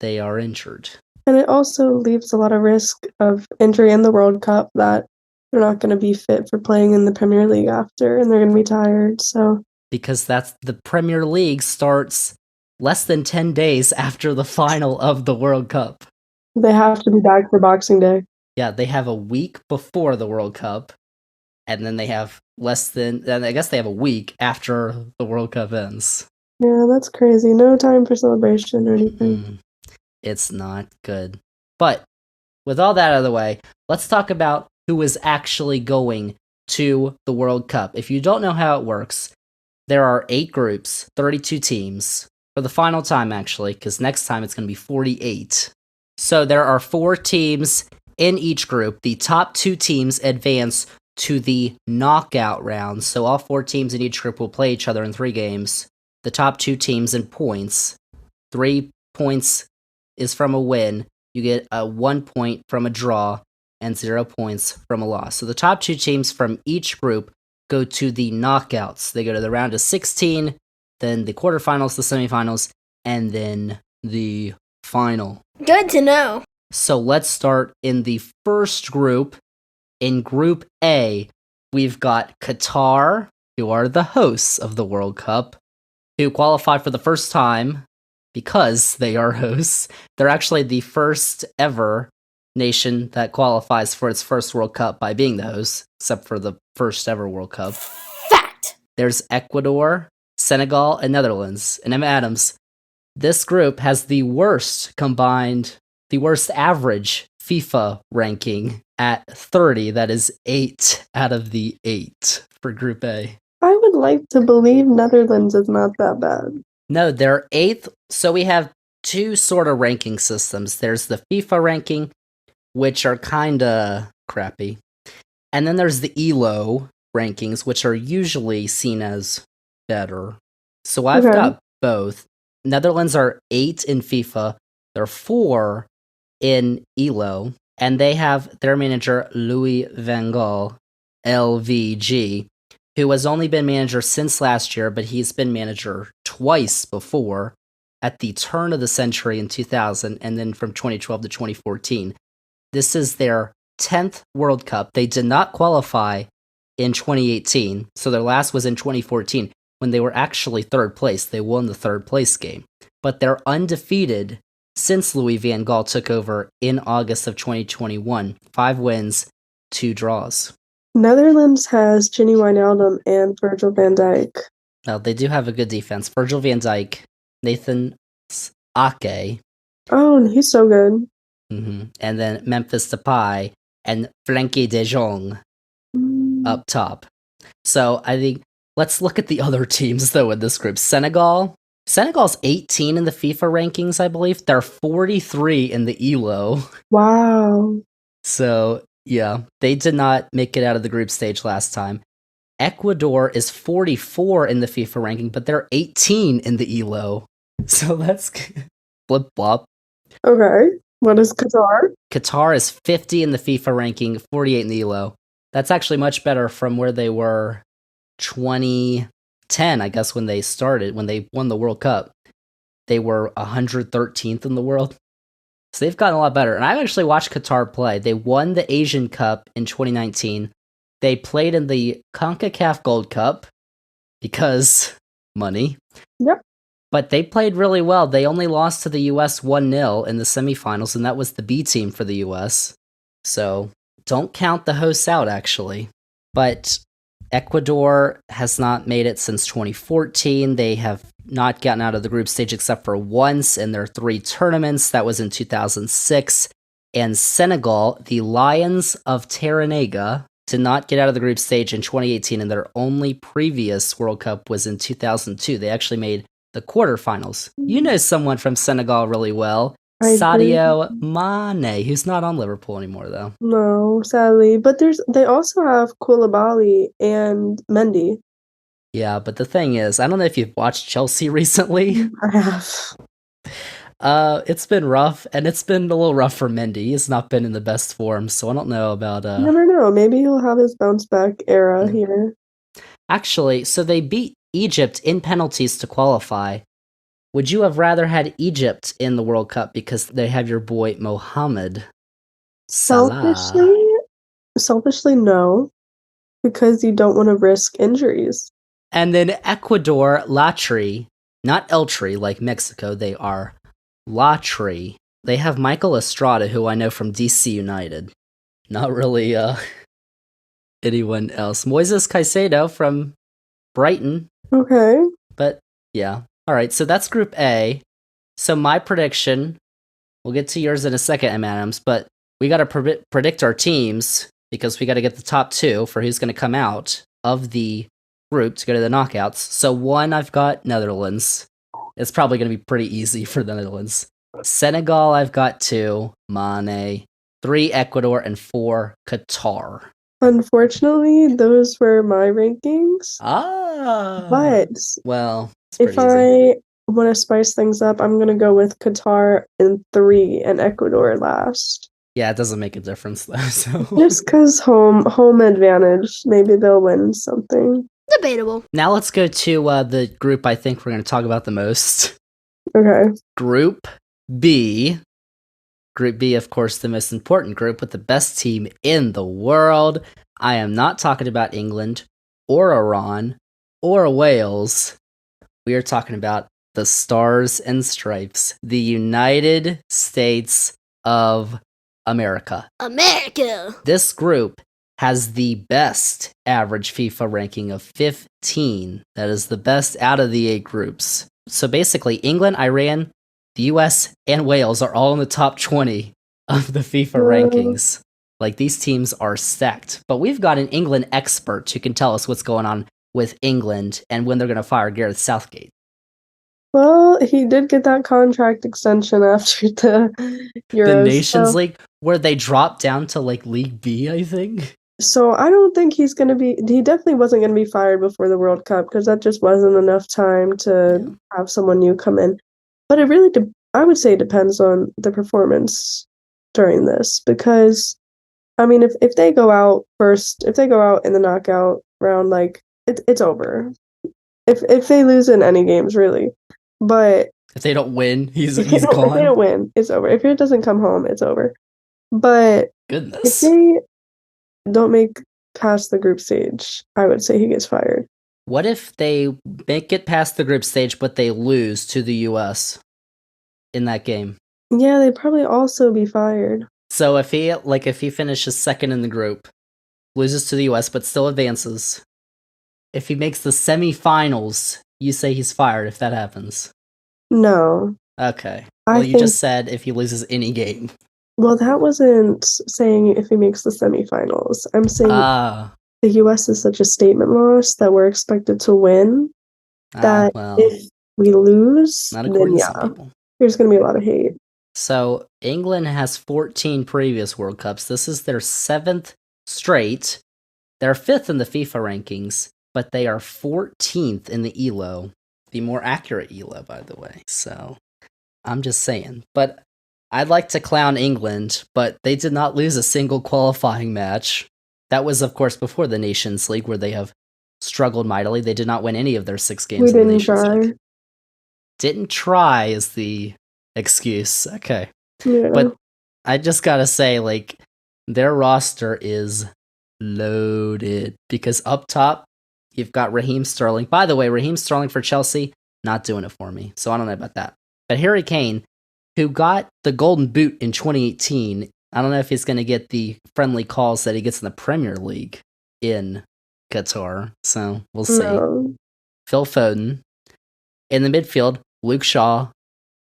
they are injured. And it also leaves a lot of risk of injury in the World Cup that they're not going to be fit for playing in the Premier League after, and they're going to be tired, so... Because the Premier League starts less than 10 days after the final of the World Cup. They have to be back for Boxing Day. Yeah, they have a week before the World Cup, and then they have they have a week after the World Cup ends. Yeah, that's crazy. No time for celebration or anything. It's not good. But with all that out of the way, let's talk about who is actually going to the World Cup. If you don't know how it works, there are 8 groups, 32 teams, for the final time actually, because next time it's going to be 48. So there are 4 teams in each group. The top 2 teams advance to the knockout round. So all 4 teams in each group will play each other in 3 games. The top 2 teams in points. 3 points is from a win. You get a 1 point from a draw and 0 points from a loss. So the top 2 teams from each group go to the knockouts. They go to the round of 16, then the quarterfinals, the semifinals, and then the final. Good to know. So let's start in the first group. In Group A, we've got Qatar, who are the hosts of the World Cup, who qualify for the first time because they are hosts. They're actually the first ever nation that qualifies for its first World Cup by being the host, except for the first ever World Cup. Fact. There's Ecuador, Senegal, and Netherlands. And Emma Adams, this group has the worst average FIFA ranking at 30. That is 8 out of the 8 for Group A. I would like to believe Netherlands is not that bad. No, they're 8th. So we have 2 sort of ranking systems. There's the FIFA ranking, which are kind of crappy. And then there's the ELO rankings, which are usually seen as better. So I've got both. Netherlands are 8 in FIFA. They're 4 in ELO. And they have their manager, Louis van Gaal, LVG, who has only been manager since last year, but he's been manager twice before, at the turn of the century in 2000, and then from 2012 to 2014. This is their 10th World Cup. They did not qualify in 2018. So their last was in 2014 when they were actually third place. They won the third place game. But they're undefeated since Louis van Gaal took over in August of 2021. 5 wins, 2 draws. Netherlands has Ginny Wijnaldum and Virgil van Dijk. Now, they do have a good defense. Virgil van Dijk, Nathan Ake, Oh, and he's so good. and then Memphis Depay and Frenkie de Jong up top. So I think let's look at the other teams, though, in this group. Senegal's 18 in the FIFA rankings, I believe. They're 43 in the ELO. Wow. So, yeah, they did not make it out of the group stage last time. Ecuador is 44 in the FIFA ranking, but they're 18 in the ELO. So that's flip-flop. Okay. What is Qatar? Qatar is 50 in the FIFA ranking, 48 in the ELO. That's actually much better from where they were 2010, I guess, when they started, when they won the World Cup. They were 113th in the world. So they've gotten a lot better. And I've actually watched Qatar play. They won the Asian Cup in 2019. They played in the CONCACAF Gold Cup because money. Yep. But they played really well. They only lost to the US 1-0 in the semifinals, and that was the B team for the US. So don't count the hosts out, actually. But Ecuador has not made it since 2014. They have not gotten out of the group stage except for once in their 3 tournaments. That was in 2006. And Senegal, the Lions of Terranega, did not get out of the group stage in 2018, and their only previous World Cup was in 2002. They actually made the quarterfinals. You know someone from Senegal really well. I Sadio Mane, who's not on Liverpool anymore, though. No, sadly. But they also have Koulibaly and Mendy. Yeah, but the thing is, I don't know if you've watched Chelsea recently. I have. It's been rough, and it's been a little rough for Mendy. He's not been in the best form, so I don't know about... You never know. Maybe he'll have his bounce back era here. Actually, so they beat Egypt in penalties to qualify. Would you have rather had Egypt in the World Cup because they have your boy Mohamed Salah? Selfishly, no. Because you don't want to risk injuries. And then Ecuador, Latri, not Eltri like Mexico, they are Latri. They have Michael Estrada, who I know from DC United. Not really anyone else. Moises Caicedo from Brighton. Okay. But yeah. All right, so that's Group A. So my prediction, we'll get to yours in a second, M&M's, but we got to predict our teams because we got to get the top 2 for who's going to come out of the group to go to the knockouts. So 1, I've got Netherlands. It's probably going to be pretty easy for the Netherlands. Senegal, I've got 2, Mane. 3, Ecuador, and 4, Qatar. Unfortunately, those were my rankings. But well, if I want to spice things up, I'm going to go with Qatar in 3 and Ecuador last. Yeah, it doesn't make a difference though. So just because home advantage, maybe they'll win something. Debatable. Now let's go to the group I think we're going to talk about the most. Okay. Group B. Group B, of course, the most important group with the best team in the world. I am not talking about England or Iran or Wales. We are talking about the Stars and Stripes, the United States of America. America! This group has the best average FIFA ranking of 15. That is the best out of the 8 groups. So basically, England, Iran, the US, and Wales are all in the top 20 of the FIFA rankings. Like, these teams are stacked. But we've got an England expert who can tell us what's going on with England and when they're going to fire Gareth Southgate. Well, he did get that contract extension after the Euros. The Nations League, where they dropped down to, like, League B, I think. So I don't think he definitely wasn't going to be fired before the World Cup because that just wasn't enough time to have someone new come in. But it really, I would say, depends on the performance during this because, I mean, if they go out first, if they go out in the knockout round, like, it's over. If they lose in any games, really. But if they don't win, he's gone. If they don't win, it's over. If it doesn't come home, it's over. But goodness, if they don't make past the group stage, I would say he gets fired. What if they make it past the group stage, but they lose to the US in that game? Yeah, they'd probably also be fired. So if he finishes second in the group, loses to the US, but still advances, if he makes the semifinals, you say he's fired if that happens. No. Okay. Well, you just said if he loses any game. Well, that wasn't saying if he makes the semifinals. I'm saying the US is such a statement loss that we're expected to win that if we lose, not then yeah, there's going to be a lot of hate. So England has 14 previous World Cups. This is their 7th straight. They're 5th in the FIFA rankings, but they are 14th in the ELO. The more accurate ELO, by the way. So I'm just saying. But I'd like to clown England, but they did not lose a single qualifying match. That was, of course, before the Nations League, where they have struggled mightily. They did not win any of their 6 games in the Nations League. Didn't try is the excuse. Okay. Yeah. But I just gotta say, like, their roster is loaded. Because up top, you've got Raheem Sterling. By the way, Raheem Sterling for Chelsea, not doing it for me. So I don't know about that. But Harry Kane, who got the Golden Boot in 2018, I don't know if he's going to get the friendly calls that he gets in the Premier League in Qatar. So we'll see. No. Phil Foden. In the midfield, Luke Shaw,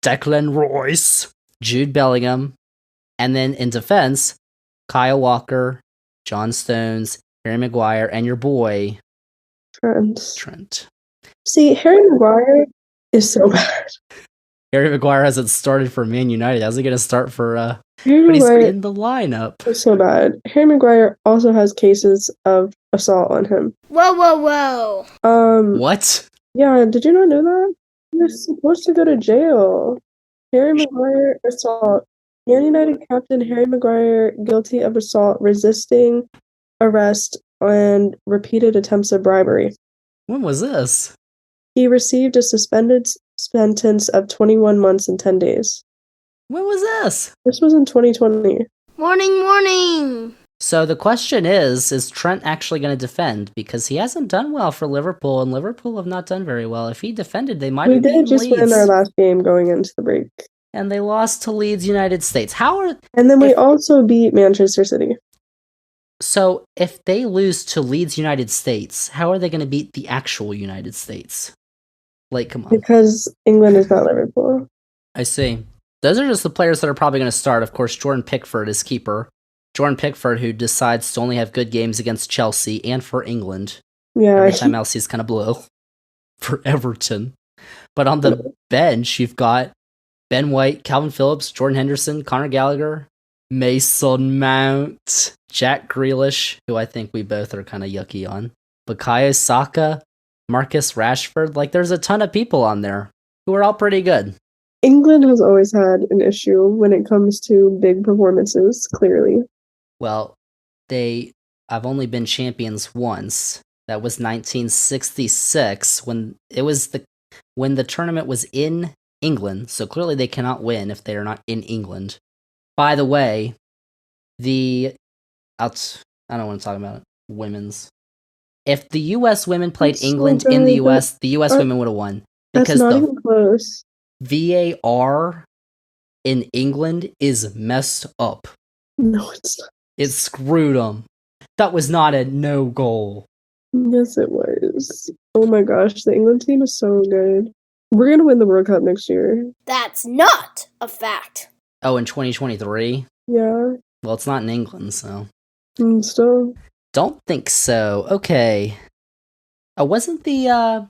Declan Rice, Jude Bellingham. And then in defense, Kyle Walker, John Stones, Harry Maguire, and your boy, Trent. See, Harry Maguire is so bad. Harry Maguire hasn't started for Man United. How's he going to start for Harry when he's Maguire in the lineup? is so bad. Harry Maguire also has cases of assault on him. Whoa. What? Yeah, did you not know that? You're supposed to go to jail. Harry Maguire assault. Man United captain Harry Maguire guilty of assault, resisting arrest, and repeated attempts of bribery. When was this? He received a suspended sentence of 21 months and 10 days. When was this? This was in 2020. Morning. So the question is Trent actually going to defend? Because he hasn't done well for Liverpool, and Liverpool have not done very well. If he defended, they might have beaten Leeds. We did just win our last game going into the break. And they lost to Leeds United States. And then we also beat Manchester City. So if they lose to Leeds United States, how are they going to beat the actual United States? Like, come on. Because England is not Liverpool. I see. Those are just the players that are probably going to start. Of course, Jordan Pickford is keeper. Jordan Pickford, who decides to only have good games against Chelsea and for England. Yeah. Every time else, he's kind of blue for Everton. But on the bench, you've got Ben White, Calvin Phillips, Jordan Henderson, Conor Gallagher, Mason Mount, Jack Grealish, who I think we both are kind of yucky on, Bukayo Saka, Marcus Rashford. Like, there's a ton of people on there who are all pretty good. England has always had an issue when it comes to big performances, clearly. Well, I've only been champions once. That was 1966 when the tournament was in England. So clearly they cannot win if they are not in England. By the way, I don't want to talk about it. Women's. If the U.S. women played England in the U.S., the U.S. women would have won. Because that's not even close. VAR in England is messed up. No, it's not. It screwed them. That was not a no goal. Yes, it was. Oh my gosh, the England team is so good. We're going to win the World Cup next year. That's not a fact. Oh, in 2023? Yeah. Well, it's not in England, so. Still. Don't think so. Okay. Oh, wasn't the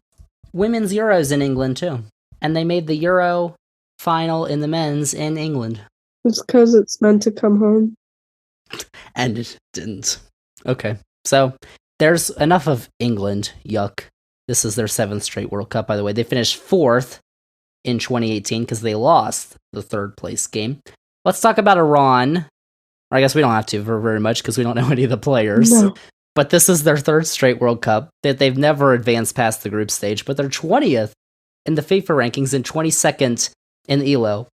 women's Euros in England, too? And they made the Euro final in the men's in England. It's because it's meant to come home. And it didn't. Okay. So, there's enough of England. Yuck. This is their 7th straight World Cup, by the way. They finished 4th in 2018 because they lost the 3rd place game. Let's talk about Iran. Or I guess we don't have to for very much because we don't know any of the players. No. But this is their 3rd straight World Cup. They've never advanced past the group stage, but they're 20th in the FIFA rankings and 22nd in the ELO.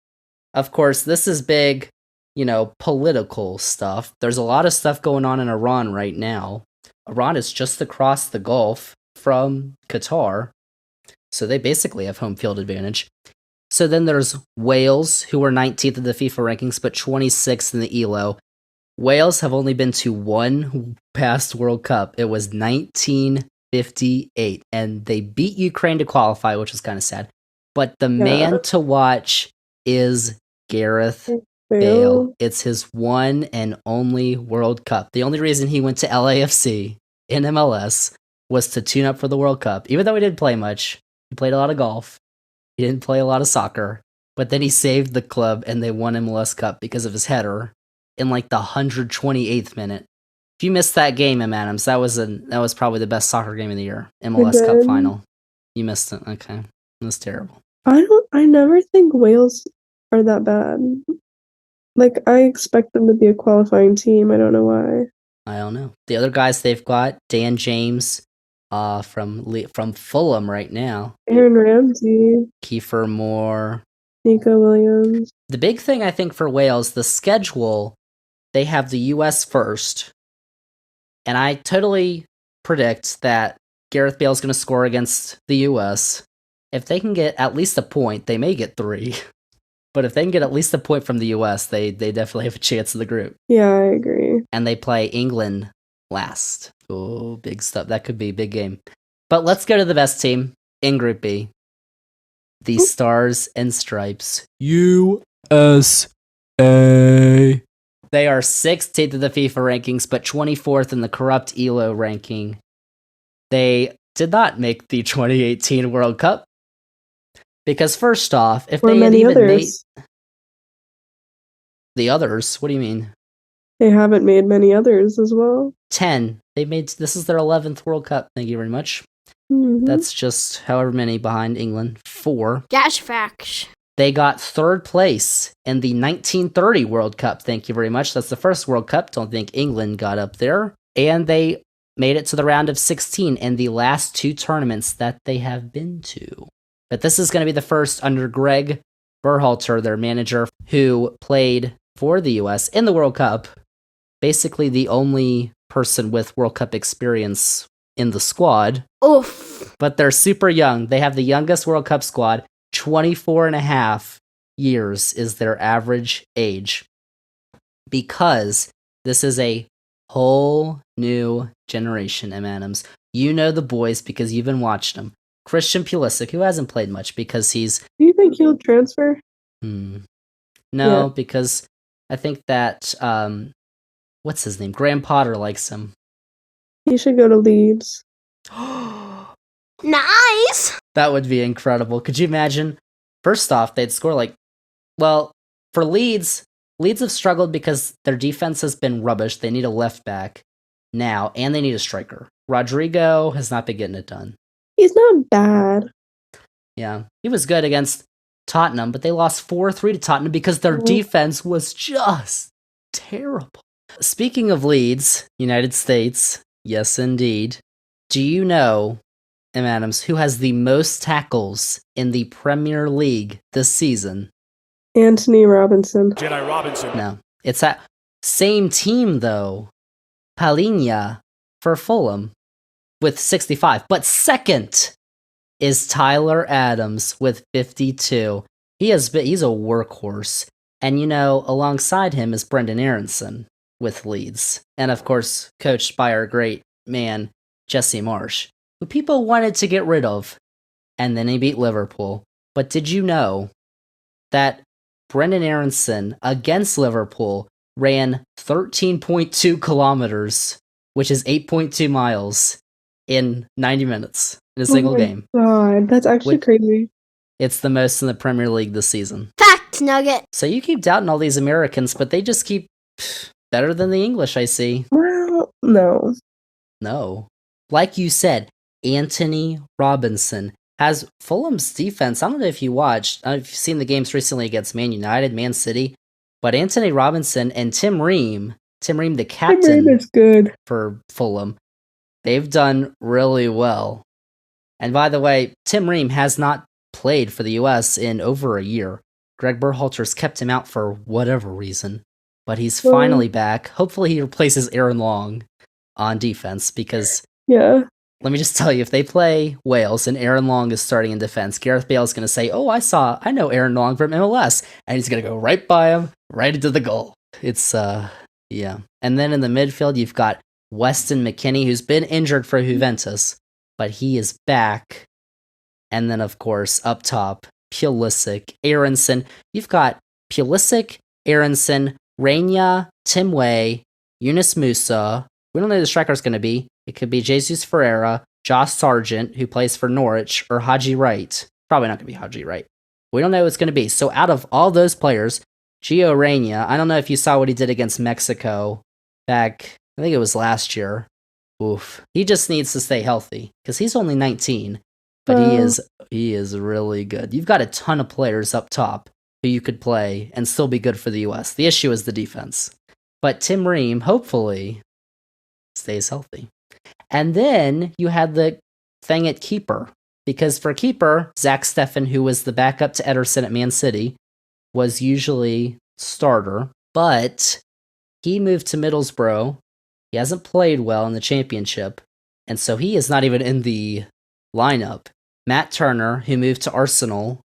Of course, this is big, political stuff. There's a lot of stuff going on in Iran right now. Iran is just across the Gulf from Qatar, so they basically have home field advantage. So then there's Wales, who are 19th in the FIFA rankings, but 26th in the ELO. Wales have only been to one past World Cup. It was 1958, and they beat Ukraine to qualify, which was kind of sad. But the man to watch is Gareth Bale. It's his one and only World Cup. The only reason he went to LAFC in MLS was to tune up for the World Cup. Even though he didn't play much, he played a lot of golf. He didn't play a lot of soccer, but then he saved the club and they won MLS Cup because of his header in like the 128th minute. If you missed that game, M. Adams, that was probably the best soccer game of the year. MLS Cup final. You missed it. Okay. It was terrible. I never think Wales are that bad. Like, I expect them to be a qualifying team. I don't know why. I don't know. The other guys they've got, Dan James, from Fulham right now. Aaron Ramsey. Kiefer Moore. Nico Williams. The big thing, I think, for Wales, the schedule, they have the U.S. first. And I totally predict that Gareth Bale's going to score against the U.S. If they can get at least a point, they may get 3. But if they can get at least a point from the U.S., they definitely have a chance in the group. Yeah, I agree. And they play England last. Oh, big stuff. That could be a big game. But let's go to the best team in Group B. The Stars and Stripes. USA. They are 16th in the FIFA rankings, but 24th in the corrupt ELO ranking. They did not make the 2018 World Cup. Because first off, if they had even made... The others? What do you mean? They haven't made many others as well. 10. This is their 11th World Cup. Thank you very much. Mm-hmm. That's just however many behind England. 4. Dash facts. They got 3rd place in the 1930 World Cup. Thank you very much. That's the first World Cup. Don't think England got up there. And they made it to the round of 16 in the last 2 tournaments that they have been to. But this is going to be the first under Greg Berhalter, their manager, who played for the U.S. in the World Cup. Basically the only person with World Cup experience in the squad. Oof. But they're super young. They have the youngest World Cup squad. 24 and a half years is their average age. Because this is a whole new generation, M. Adams. You know the boys because you've been watching them. Christian Pulisic, who hasn't played much because he's... Do you think he'll transfer? No, because I think that... what's his name? Graham Potter likes him. He should go to Leeds. Nice! That would be incredible. Could you imagine? First off, they'd score like... Well, for Leeds have struggled because their defense has been rubbish. They need a left back now, and they need a striker. Rodrigo has not been getting it done. He's not bad. Yeah, he was good against Tottenham, but they lost 4-3 to Tottenham because their defense was just terrible. Speaking of Leeds, United States, yes indeed. Do you know, M. Adams, who has the most tackles in the Premier League this season? Anthony Robinson. Jedi Robinson. No, it's that same team though. Palhinha for Fulham with 65. But second is Tyler Adams with 52. He's a workhorse. And you know, alongside him is Brendan Aronson with Leeds. And of course, coached by our great man, Jesse Marsch, who people wanted to get rid of. And then he beat Liverpool. But did you know that Brendan Aronson against Liverpool ran 13.2 kilometers, which is 8.2 miles, in 90 minutes in a single game? God, that's actually crazy. It's the most in the Premier League this season. Fact nugget. So you keep doubting all these Americans, but they just keep better than the English, I see. Well, no. No. Like you said, Anthony Robinson has Fulham's defense. I don't know if you watched, if you've seen the games recently against Man United, Man City, but Anthony Robinson and Tim Ream, the captain is good for Fulham, they've done really well. And by the way, Tim Ream has not played for the U.S. in over a year. Greg Berhalter's kept him out for whatever reason, but he's finally back. Hopefully he replaces Aaron Long, on defense because Yeah. let me just tell you, if they play Wales and Aaron Long is starting in defense, Gareth Bale's going to say, "Oh, I know Aaron Long from MLS," and he's going to go right by him, right into the goal. It's yeah. And then in the midfield, you've got Weston McKennie, who's been injured for Juventus, but he is back. And then, of course, up top, Pulisic, Aronson. You've got Pulisic, Aronson, Reina, Tim Way, Yunus Musa. We don't know who the striker's going to be. It could be Jesus Ferreira, Josh Sargent, who plays for Norwich, or Haji Wright. Probably not going to be Haji Wright. We don't know who it's going to be. So out of all those players, Gio Reyna, I don't know if you saw what he did against Mexico back, I think it was last year. Oof. He just needs to stay healthy because he's only 19, but he is really good. You've got a ton of players up top who you could play and still be good for the US. The issue is the defense. But Tim Ream, hopefully, stays healthy. And then you had the thing at keeper. Because for keeper, Zach Steffen, who was the backup to Ederson at Man City, was usually starter. But he moved to Middlesbrough. He hasn't played well in the championship. And so he is not even in the lineup. Matt Turner, who moved to Arsenal,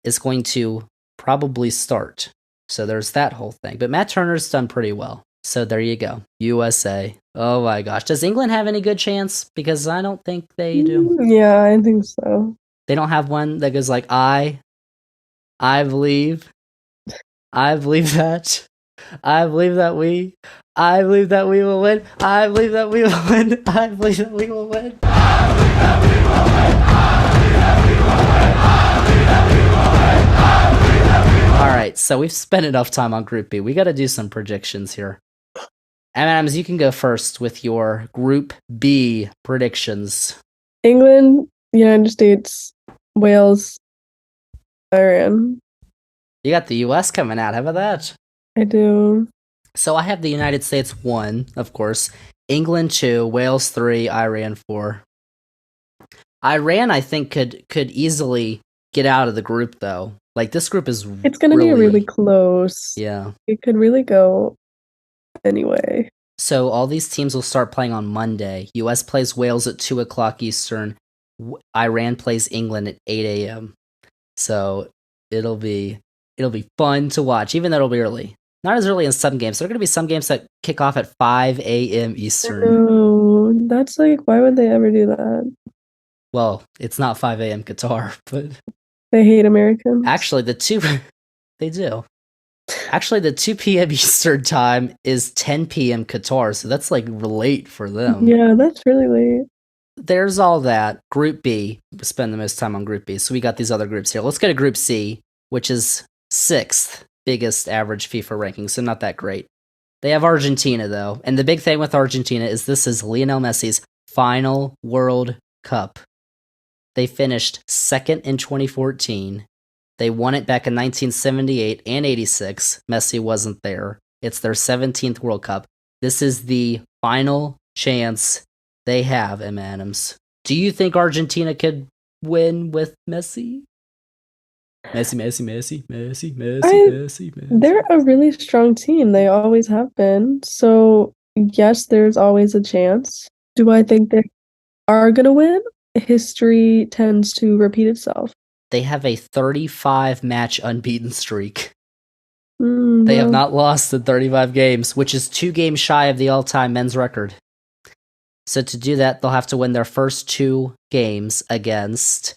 is going to probably start. So there's that whole thing. But Matt Turner's done pretty well. So there you go. USA. Oh my gosh. Does England have any good chance? Because I don't think they do. Yeah, I think so. They don't have one that goes like, I believe that. I believe that we will win. I believe that we will win. I believe that we will win. Alright, so we've spent enough time on Group B. We got to do some predictions here. M&Ms, you can go first with your Group B predictions. England, United States, Wales, Iran. You got the US coming out. How about that? I do. So I have the United States 1, of course. England 2, Wales 3, Iran 4. Iran, I think, could easily get out of the group, though. Like, this group is It's going to be really close. Yeah. It could really go anyway. So all these teams will start playing on Monday. US plays Wales at 2 o'clock Eastern. Iran plays England at 8 a.m. So it'll be fun to watch, even though it'll be early. Not as early as some games. There are going to be some games that kick off at 5 a.m. Eastern. Oh, that's like, why would they ever do that? Well, it's not 5 a.m. Qatar, but They hate Americans. actually, they do. Actually, the 2 p.m. Eastern time is 10 p.m. Qatar, so that's like late for them. Yeah, that's really late. There's all that. Group B, we spend the most time on Group B, so we got these other groups here. Let's go to Group C, which is 6th biggest average FIFA ranking, so not that great. They have Argentina, though, and the big thing with Argentina is this is Lionel Messi's final World Cup. They finished 2nd in 2014. They won it back in 1978 and 86. Messi wasn't there. It's their 17th World Cup. This is the final chance they have, M&Ms. Do you think Argentina could win with Messi? Messi. They're a really strong team. They always have been. So, yes, there's always a chance. Do I think they are going to win? History tends to repeat itself. They have a 35-match unbeaten streak. They have not lost in 35 games, which is 2 games shy of the all-time men's record. So to do that, they'll have to win their first 2 games against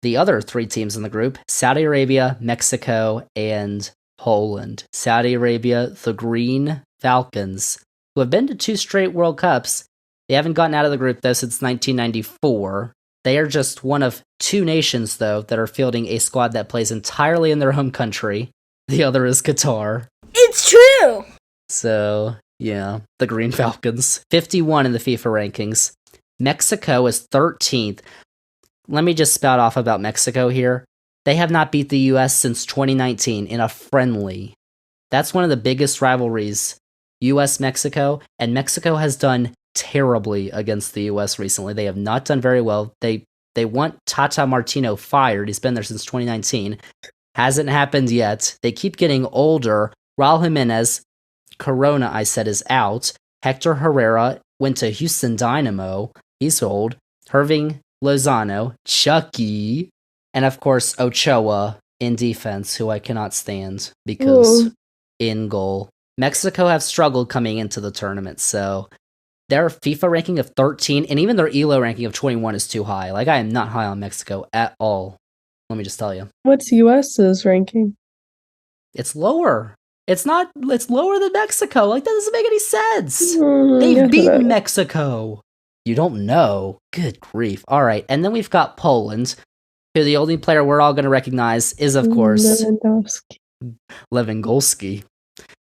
the other 3 teams in the group, Saudi Arabia, Mexico, and Poland. Saudi Arabia, the Green Falcons, who have been to 2 straight World Cups. They haven't gotten out of the group, though, since 1994. They are just one of 2 nations, though, that are fielding a squad that plays entirely in their home country. The other is Qatar. It's true. So, yeah, the Green Falcons. 51 in the FIFA rankings. Mexico is 13th. Let me just spout off about Mexico here. They have not beat the US since 2019 in a friendly. That's one of the biggest rivalries, US-Mexico, and Mexico has done terribly against the US recently. They have not done very well. They want Tata Martino fired. He's been there since 2019. Hasn't happened yet. They keep getting older. Raul Jimenez, Corona, I said, is out. Hector Herrera went to Houston Dynamo. He's old. Herving Lozano, Chucky, and of course Ochoa in defense, who I cannot stand because Ooh. in goal. Mexico have struggled coming into the tournament, so their FIFA ranking of 13 and even their ELO ranking of 21 is too high. Like, I am not high on Mexico at all. Let me just tell you. What's US's ranking? It's lower. It's lower than Mexico. Like, that doesn't make any sense. Yes, They've it beaten is. Mexico. You don't know. Good grief. All right. And then we've got Poland, who the only player we're all going to recognize is, of course, Lewandowski,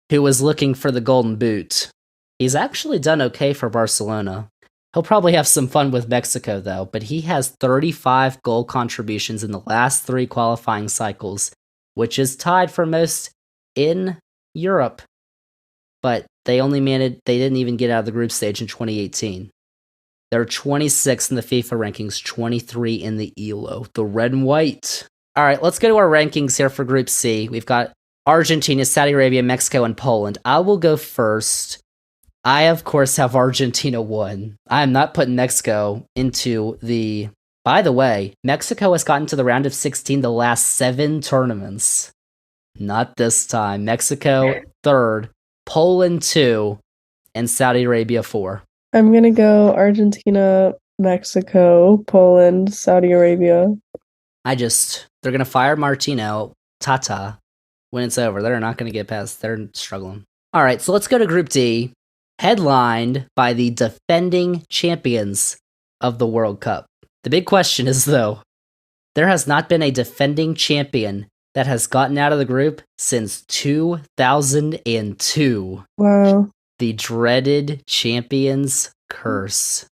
who was looking for the golden boot. He's actually done okay for Barcelona. He'll probably have some fun with Mexico, though, but he has 35 goal contributions in the last 3 qualifying cycles, which is tied for most in Europe. But they didn't even get out of the group stage in 2018. They're 26 in the FIFA rankings, 23 in the ELO, the red and white. All right, let's go to our rankings here for Group C. We've got Argentina, Saudi Arabia, Mexico, and Poland. I will go first. I, of course, have Argentina 1. I am not putting Mexico into the... By the way, Mexico has gotten to the round of 16 the last 7 tournaments. Not this time. Mexico 3rd, Poland 2, and Saudi Arabia 4. I'm gonna go Argentina, Mexico, Poland, Saudi Arabia. They're gonna fire Martino, Tata, when it's over. They're not gonna get past, they're struggling. Alright, so let's go to Group D, headlined by the defending champions of the World Cup. The big question is, though, there has not been a defending champion that has gotten out of the group since 2002. Wow. The dreaded champions curse.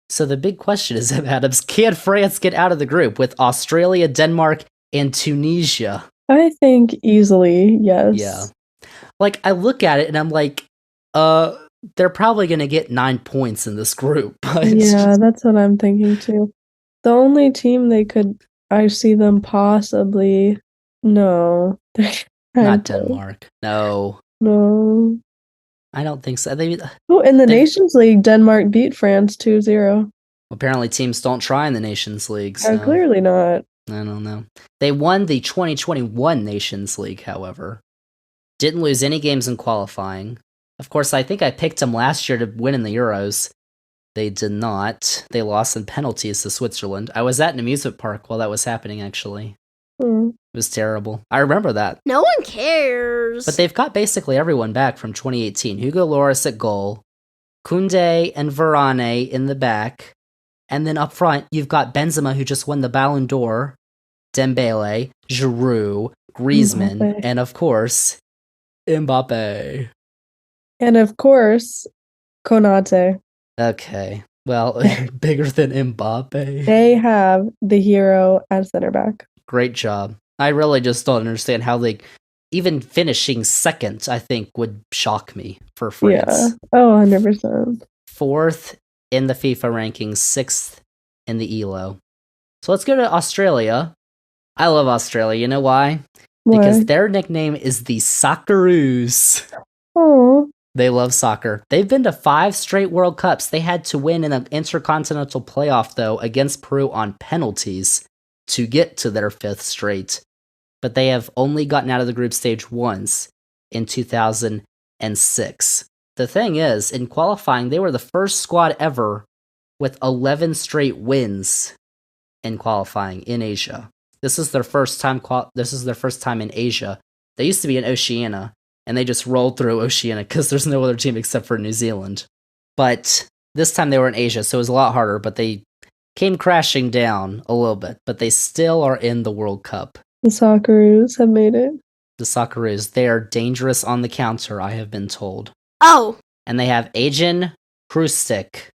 So the big question is, Adams, can France get out of the group with Australia, Denmark, and Tunisia? I think easily, yes. Yeah. Like, I look at it and I'm like, they're probably going to get 9 points in this group. But Yeah, that's what I'm thinking too. The only team I see them possibly, no. not Denmark. No, No. I don't think so. Oh, in the Nations League, Denmark beat France 2-0. Apparently teams don't try in the Nations League. So Clearly not. I don't know. They won the 2021 Nations League, however. Didn't lose any games in qualifying. Of course, I think I picked them last year to win in the Euros. They did not. They lost in penalties to Switzerland. I was at an amusement park while that was happening, actually. Hmm. It was terrible. I remember that. No one cares. But they've got basically everyone back from 2018. Hugo Lloris at goal, Koundé and Varane in the back, and then up front, you've got Benzema, who just won the Ballon d'Or, Dembele, Giroud, Griezmann, Mbappe. and of course, Mbappe. And of course, Konate. Okay, well, bigger than Mbappe. They have the hero at center back. Great job. I really just don't understand how even finishing second, I think, would shock me for France. Yeah. Oh, 100%. 4th in the FIFA rankings, 6th in the ELO. So let's go to Australia. I love Australia. You know why? Because their nickname is the Socceroos. Oh. They love soccer. They've been to 5 straight World Cups. They had to win in an intercontinental playoff, though, against Peru on penalties to get to their 5th straight. But they have only gotten out of the group stage once in 2006. The thing is, in qualifying, they were the first squad ever with 11 straight wins in qualifying in Asia. This is their first time in Asia. They used to be in Oceania, and they just rolled through Oceania because there's no other team except for New Zealand. But this time they were in Asia, so it was a lot harder, but they came crashing down a little bit. But they still are in the World Cup. The Socceroos have made it. The Socceroos, they are dangerous on the counter, I have been told. Oh. And they have Ajan Krustik,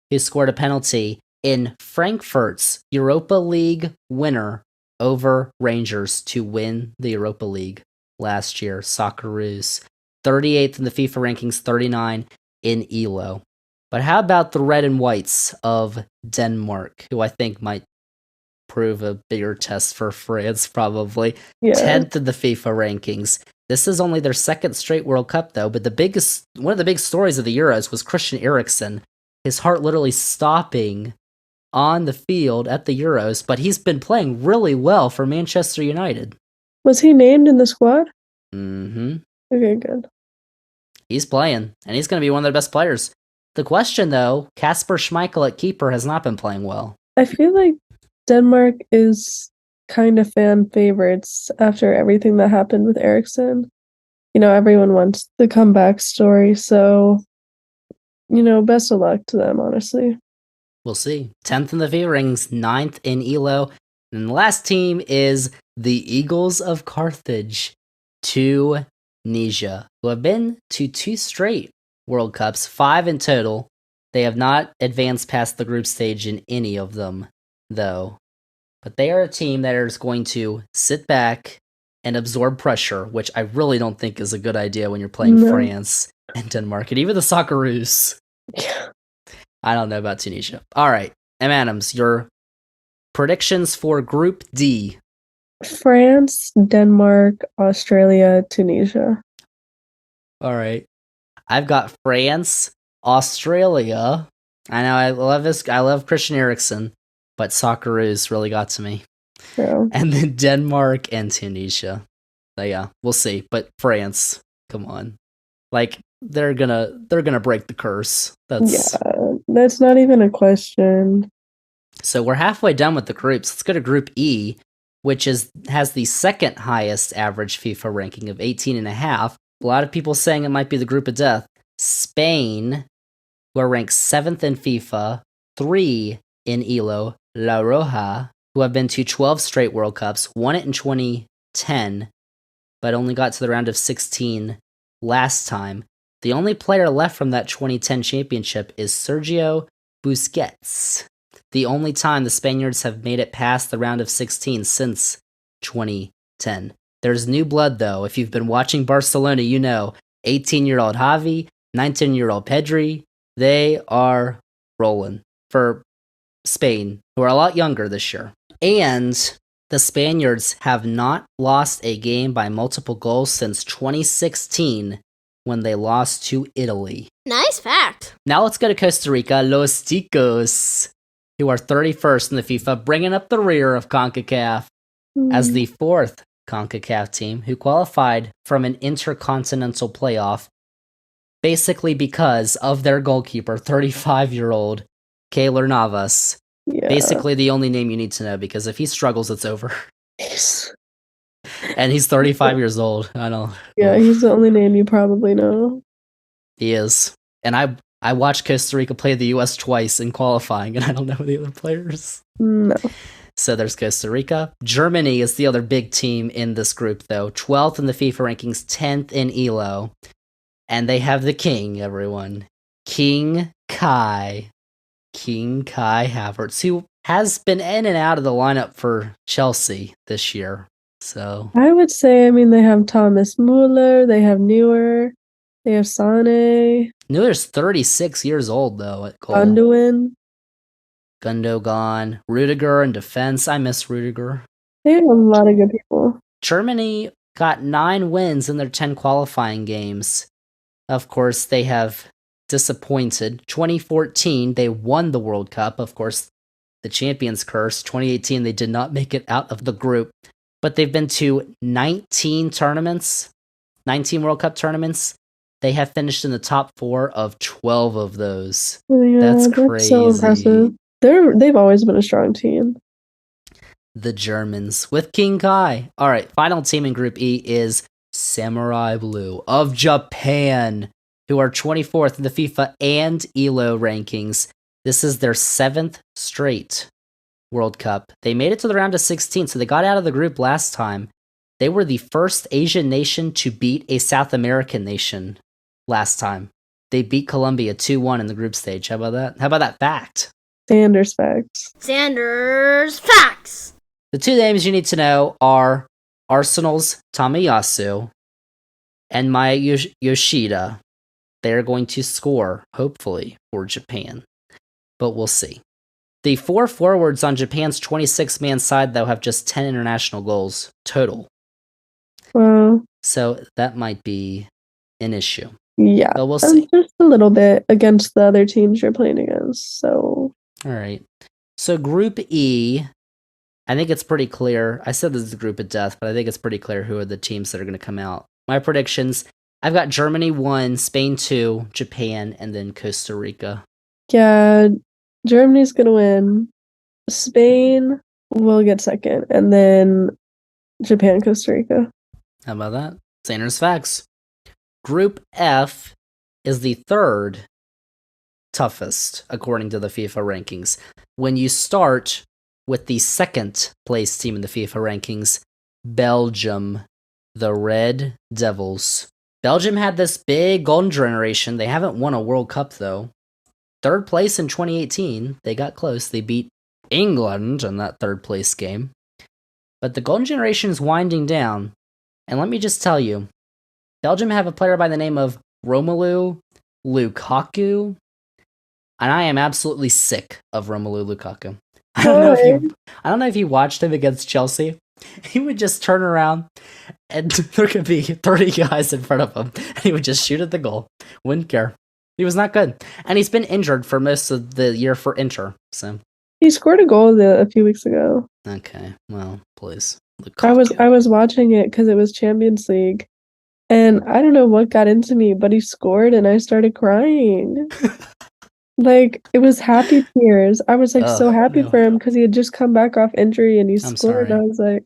who scored a penalty in Frankfurt's Europa League winner over Rangers to win the Europa League last year. Socceroos, 38th in the FIFA rankings, 39 in ELO. But how about the red and whites of Denmark, who I think might prove a bigger test for France, probably. Yeah. 10th in the FIFA rankings, This is only their second straight World Cup, though, but one of the big stories of the Euros was Christian Eriksen. His heart literally stopping on the field at the Euros, but he's been playing really well for Manchester United. Was he named in the squad? Mm-hmm. Okay, good. He's playing, and he's going to be one of their best players. The question, though, Kasper Schmeichel at keeper has not been playing well. I feel like Denmark is kind of fan favorites after everything that happened with Eriksen. Everyone wants the comeback story, so, best of luck to them, honestly. We'll see. 10th in the FIFA rings, 9th in ELO. And the last team is the Eagles of Carthage, Tunisia, who have been to 2 straight World Cups, 5 in total. They have not advanced past the group stage in any of them, though. But they are a team that is going to sit back and absorb pressure, which I really don't think is a good idea when you're playing France and Denmark, and even the Socceroos. Yeah. I don't know about Tunisia. All right, M. Adams, your predictions for Group D. France, Denmark, Australia, Tunisia. All right. I've got France, Australia. I know I love Christian Eriksen, but Socceroos really got to me. Yeah. And then Denmark and Tunisia. So yeah, we'll see. But France, come on. Like they're gonna break the curse. That's not even a question. So we're halfway done with the groups. Let's go to Group E, which has the second highest average FIFA ranking of 18.5. A lot of people saying it might be the group of death. Spain, who are ranked 7th in FIFA, 3 in ELO, La Roja, who have been to 12 straight World Cups, won it in 2010, but only got to the round of 16 last time. The only player left from that 2010 championship is Sergio Busquets. The only time the Spaniards have made it past the round of 16 since 2010. There's new blood, though. If you've been watching Barcelona, 18-year-old Javi, 19-year-old Pedri, they are rolling for Spain, who are a lot younger this year. And the Spaniards have not lost a game by multiple goals since 2016, when they lost to Italy. Nice fact. Now let's go to Costa Rica, Los Ticos, who are 31st in the FIFA, bringing up the rear of CONCACAF as the 4th CONCACAF team who qualified from an intercontinental playoff, basically because of their goalkeeper, 35-year-old Keylor Navas. Yeah. Basically the only name you need to know, because if he struggles, it's over. And he's 35 years old. I don't. Yeah, he's the only name you probably know. He is. And I watched Costa Rica play the US twice in qualifying, and I don't know the other players. No. So there's Costa Rica. Germany is the other big team in this group, though. 12th in the FIFA rankings, 10th in ELO. And they have the king, everyone. King Kai. King Kai Havertz, who has been in and out of the lineup for Chelsea this year. So I would say, they have Thomas Muller, they have Neuer, they have Sane. Neuer's 36 years old, though, at goal. Gundogan, Rudiger in defense. I miss Rudiger. They have a lot of good people. Germany got 9 wins in their 10 qualifying games. Of course, they have disappointed. 2014, they won the World Cup. Of course, the champions curse. 2018, they did not make it out of the group. But they've been to 19 tournaments, 19 World Cup tournaments. They have finished in the top 4 of 12 of those. Yeah, that's crazy. So impressive. They've always been a strong team. The Germans with King Kai. All right, final team in Group E is Samurai Blue of Japan, who are 24th in the FIFA and ELO rankings. This is their 7th straight World Cup. They made it to the round of 16, so they got out of the group last time. They were the first Asian nation to beat a South American nation last time. They beat Colombia 2-1 in the group stage. How about that? How about that fact? Sanders facts. Sanders facts. The 2 names you need to know are Arsenal's Tomiyasu and Maya Yoshida. They are going to score, hopefully, for Japan. But we'll see. The 4 forwards on Japan's 26-man side, though, have just 10 international goals total. Well, So that might be an issue. yeah. But we'll see. Just a little bit against the other teams you're playing against. So, All right. So Group E, I think it's pretty clear. I said this is the group of death, but I think it's pretty clear who are the teams that are going to come out. My predictions, I've got Germany 1, Spain 2, Japan, and then Costa Rica. yeah, Germany's going to win. Spain will get second. And then Japan, Costa Rica. How about that? Zander's facts. Group F is the third toughest, according to the FIFA rankings. When you start with the second place team in the FIFA rankings, Belgium, the Red Devils. Belgium had this big golden generation. They haven't won a World Cup, though. Third place in 2018. They got close. They beat England in that third place game. But the golden generation is winding down. And let me just tell you, Belgium have a player by the name of Romelu Lukaku. And I am absolutely sick of Romelu Lukaku. I don't know if you watched him against Chelsea. He would just turn around and there could be 30 guys in front of him. And he would just shoot at the goal. Wouldn't care. He was not good. And he's been injured for most of the year for Inter. So he scored a goal a few weeks ago. Okay, well, please. Lukaku. I was watching it because it was Champions League. And I don't know what got into me, but he scored and I started crying. Like, it was happy tears. I was like so happy for him because he had just come back off injury and he scored. Sorry. I was like,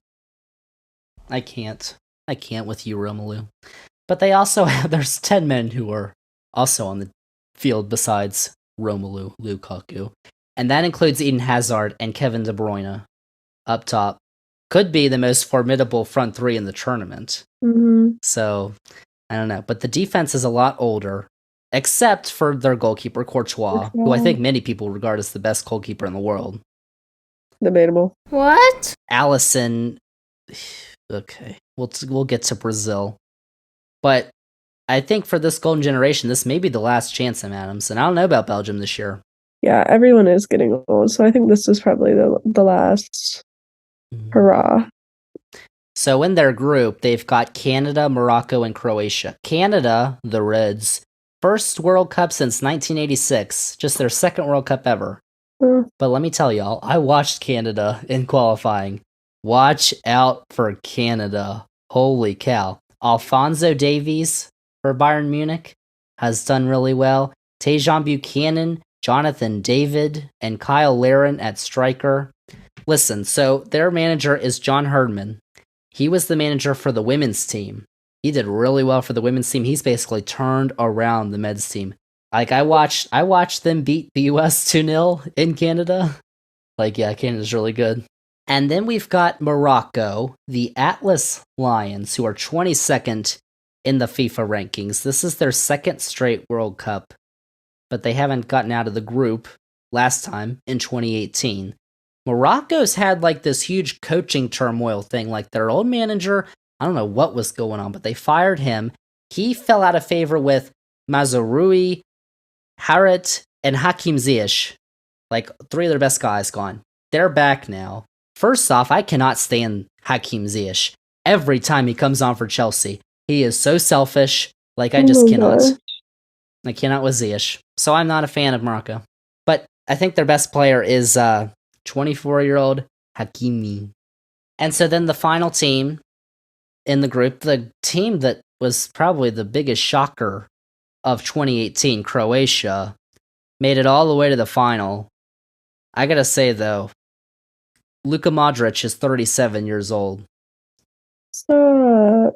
I can't with you, Romelu. But they also have, there's 10 men who are also on the field besides Romelu Lukaku. And that includes Eden Hazard and Kevin De Bruyne up top. Could be the most formidable front three in the tournament. mm-hmm. So, I don't know. But the defense is a lot older, except for their goalkeeper, Courtois, who I think many people regard as the best goalkeeper in the world. Debatable. What? Allison, okay, we'll get to Brazil. But I think for this golden generation, this may be the last chance, Sam Adams. And I don't know about Belgium this year. Yeah, everyone is getting old, so I think this is probably the last hurrah. So in their group, they've got Canada, Morocco, and Croatia. Canada, the Reds, first World Cup since 1986, just their second World Cup ever. But let me tell y'all, I watched Canada in qualifying. Watch out for Canada. Holy cow. Alphonso Davies for Bayern Munich has done really well. Tejan Buchanan, Jonathan David, and Kyle Larin at striker. Listen, so their manager is John Herdman. He was the manager for the women's team. He did really well for the women's team. He's basically turned around the men's team. Like, I watched them beat the US 2-0 in Canada. Like, yeah, Canada's really good. And then we've got Morocco, the Atlas Lions, who are 22nd in the FIFA rankings. This is their second straight World Cup, but they haven't gotten out of the group last time in 2018. Morocco's had like this huge coaching turmoil thing. Like, their old manager, I don't know what was going on, but they fired him. He fell out of favor with Mazraoui, Harit, and Hakim Ziyech. Like, three of their best guys gone. They're back now. First off, I cannot stand Hakim Ziyech. Every time he comes on for Chelsea, he is so selfish. Like, I just cannot. I cannot with Ziyech. So I'm not a fan of Morocco. But I think their best player is 24-year-old Hakimi. And so then the final team in the group, the team that was probably the biggest shocker of 2018, Croatia, made it all the way to the final. I gotta say, though, Luka Modric is 37 years old. Stop.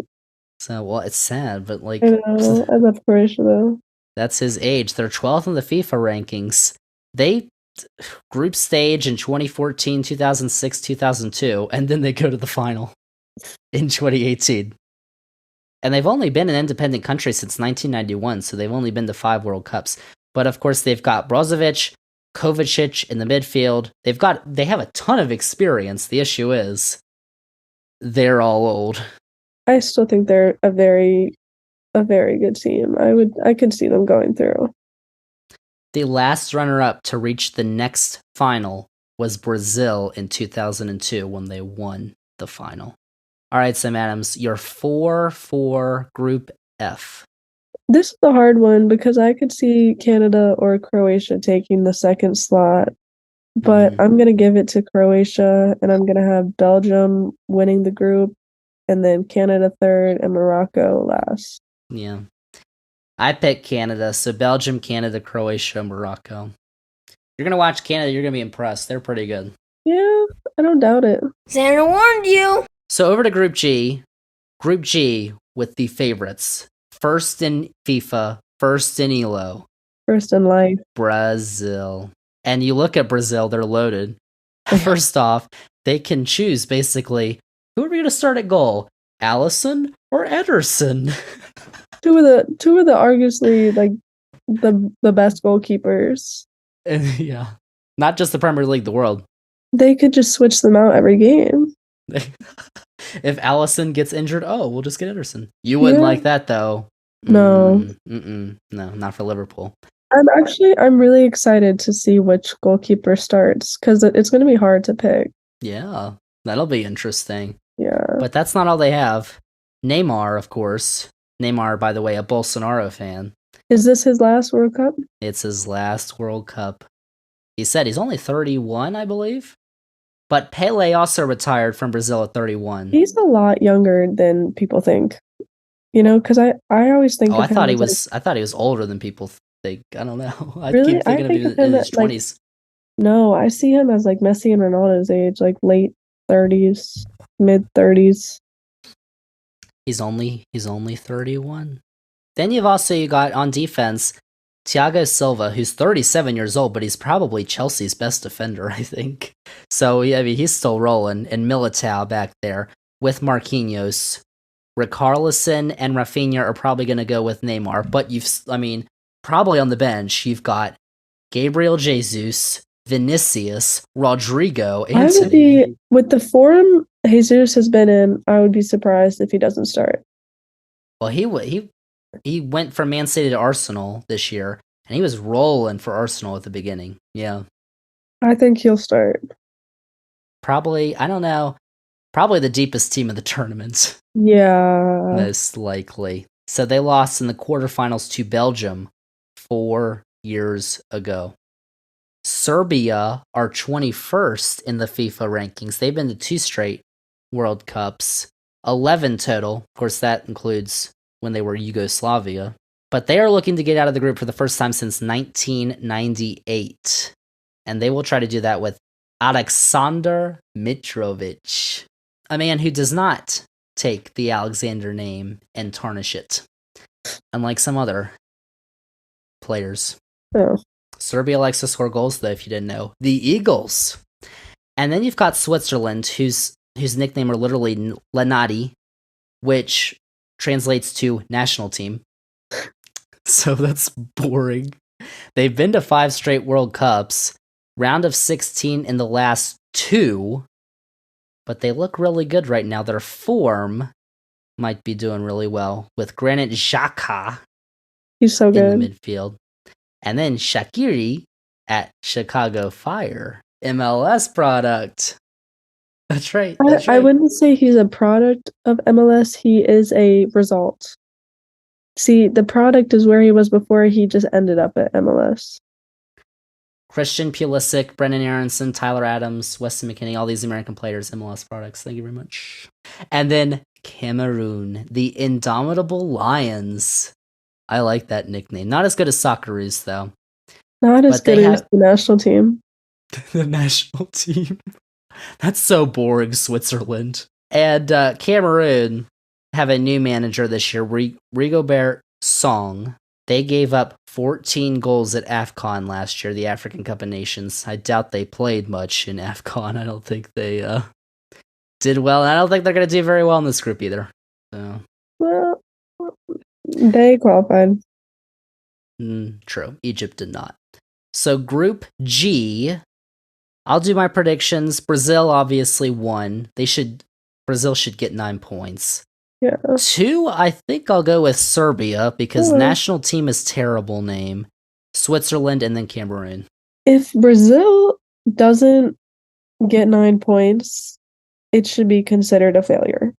So, well, it's sad, but like, I know. I love Croatia, though. That's his age. They're 12th in the FIFA rankings. They group stage in 2014, 2006, 2002, and then they go to the final in 2018. And they've only been an independent country since 1991, so they've only been to 5 World Cups. But of course, they've got Brozovic, Kovacic in the midfield. They have a ton of experience. The issue is they're all old. I still think they're a very good team. I could see them going through. The last runner-up to reach the next final was Brazil in 2002 when they won the final. All right, Sam Adams, your 4-4 Group F. This is a hard one because I could see Canada or Croatia taking the second slot, but I'm going to give it to Croatia, and I'm going to have Belgium winning the group, and then Canada third and Morocco last. Yeah. I picked Canada, so Belgium, Canada, Croatia, Morocco. You're going to watch Canada, you're going to be impressed. They're pretty good. Yeah, I don't doubt it. Zander warned you. So over to Group G. Group G with the favorites. First in FIFA, first in ELO. First in life. Brazil. And you look at Brazil, they're loaded. First off, they can choose basically, who are we going to start at goal? Allison or Ederson? Two of the arguably like the best goalkeepers. Yeah. Not just the Premier League, the world. They could just switch them out every game. If Allison gets injured, we'll just get Ederson. You wouldn't like that though. No. No, not for Liverpool. I'm really excited to see which goalkeeper starts because it's going to be hard to pick. Yeah, that'll be interesting. Yeah. But that's not all they have. Neymar, of course. Neymar, by the way, a Bolsonaro fan. Is this his last World Cup? It's his last World Cup. He said he's only 31, I believe. But Pele also retired from Brazil at 31. He's a lot younger than people think. You know, because I always think. I thought he was. I thought he was older than people think. I don't know. I Really? keep thinking of him in his 20s. No, I see him as like Messi and Ronaldo's age, like late 30s, mid 30s. He's only 31. Then you got on defense Thiago Silva, who's 37 years old, but he's probably Chelsea's best defender, I think. So yeah, I mean, he's still rolling. And Militao back there with Marquinhos. Richarlison and Rafinha are probably going to go with Neymar, but probably on the bench, you've got Gabriel Jesus, Vinicius, Rodrigo, Antony. With the form Jesus has been in, I would be surprised if he doesn't start. Well, he went from Man City to Arsenal this year, and he was rolling for Arsenal at the beginning. Yeah. I think he'll start. Probably, I don't know, probably the deepest team of the tournament. Yeah. Most likely. So they lost in the quarterfinals to Belgium 4 years ago. Serbia are 21st in the FIFA rankings. They've been to 2 straight World Cups, 11 total. Of course, that includes when they were Yugoslavia. But they are looking to get out of the group for the first time since 1998. And they will try to do that with Aleksandar Mitrovic, a man who does not take the Alexander name and tarnish it, unlike some other players. Oh. Serbia likes to score goals, though, if you didn't know. The Eagles. And then you've got Switzerland, whose nickname are literally Lenati, which translates to national team. So that's boring. They've been to 5 straight World Cups, round of 16 in the last 2, but they look really good right now. Their form might be doing really well with Granit Xhaka. He's so good in the midfield. And then Shaqiri at Chicago Fire. MLS product. That's right. I wouldn't say he's a product of MLS. He is a result. See, the product is where he was before he just ended up at MLS. Christian Pulisic, Brendan Aronson, Tyler Adams, Weston McKennie, all these American players, MLS products. Thank you very much. And then Cameroon, the Indomitable Lions. I like that nickname. Not as good as Socceroos, though. Not as good as the national team. The national team. That's so boring, Switzerland. And Cameroon have a new manager this year, Rigobert Song. They gave up 14 goals at AFCON last year, the African Cup of Nations. I doubt they played much in AFCON. I don't think they did well. And I don't think they're going to do very well in this group either. So. Well, they qualified. True. Egypt did not. So Group G, I'll do my predictions. Brazil obviously won. Brazil should get 9 points. Yeah. 2, I think I'll go with Serbia because national team is terrible name. Switzerland and then Cameroon. If Brazil doesn't get 9 points, it should be considered a failure.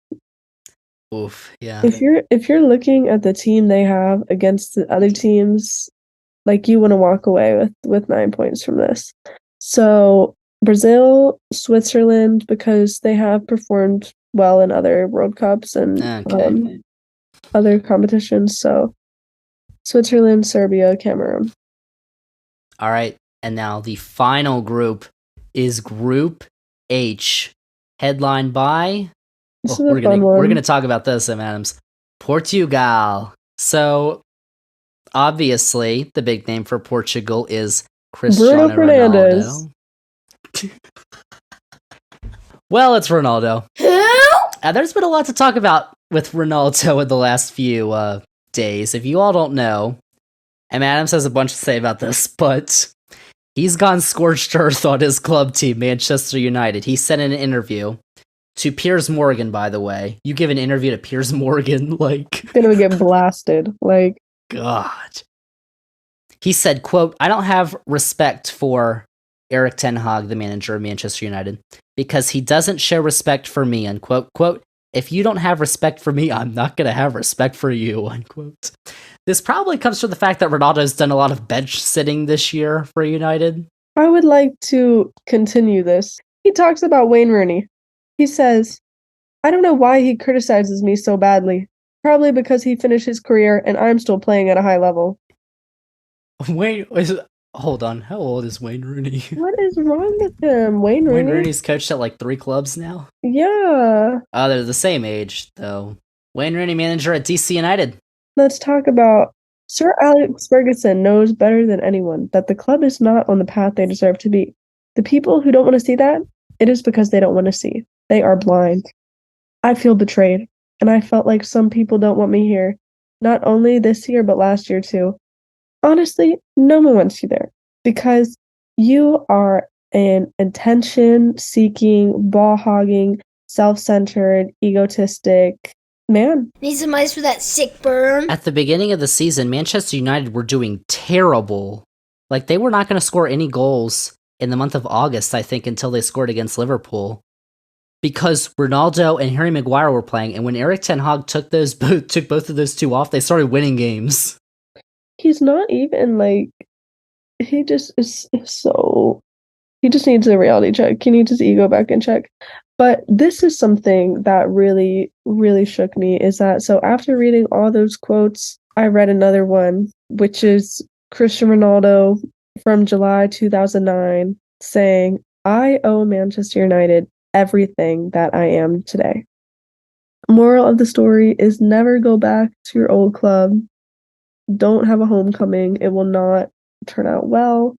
Oof, yeah. If you're looking at the team they have against the other teams, like you want to walk away with 9 points from this. So Brazil, Switzerland, because they have performed well in other World Cups and other competitions. So Switzerland, Serbia, Cameroon. All right, and now the final group is Group H, headlined by. This is a fun one. We're gonna talk about this, Sam Adams. Portugal. So obviously, the big name for Portugal is Cristiano Ronaldo. Well, it's Ronaldo. There's been a lot to talk about with Ronaldo in the last few days. If you all don't know, and Adams has a bunch to say about this, but he's gone scorched earth on his club team, Manchester United. He said in an interview to Piers Morgan, by the way. You give an interview to Piers Morgan, like... Gonna get blasted, like... God. He said, quote, "I don't have respect for Erik ten Hag, the manager of Manchester United, because he doesn't show respect for me," unquote. Quote, "If you don't have respect for me, I'm not going to have respect for you," unquote. This probably comes from the fact that Ronaldo's done a lot of bench sitting this year for United. I would like to continue this. He talks about Wayne Rooney. He says, "I don't know why he criticizes me so badly. Probably because he finished his career and I'm still playing at a high level." Hold on, how old is Wayne Rooney? What is wrong with him? Wayne Rooney's coached at like 3 clubs now? Yeah. They're the same age, though. Wayne Rooney, manager at DC United. Let's talk about Sir Alex Ferguson knows better than anyone that the club is not on the path they deserve to be. The people who don't want to see that, it is because they don't want to see. They are blind. I feel betrayed, and I felt like some people don't want me here. Not only this year, but last year too. Honestly, no one wants you there because you are an attention-seeking, ball-hogging, self-centered, egotistic man. Need some ice for that sick burn. At the beginning of the season, Manchester United were doing terrible. Like, they were not going to score any goals in the month of August, I think, until they scored against Liverpool. Because Ronaldo and Harry Maguire were playing, and when Erik ten Hag took both of those two off, they started winning games. He's not even, like, he just is so... He just needs a reality check. He needs his ego back in check. But this is something that really, really shook me, is that, so after reading all those quotes, I read another one, which is Cristiano Ronaldo from July 2009, saying, "I owe Manchester United everything that I am today." Moral of the story is never go back to your old club. Don't have a homecoming. It will not turn out well.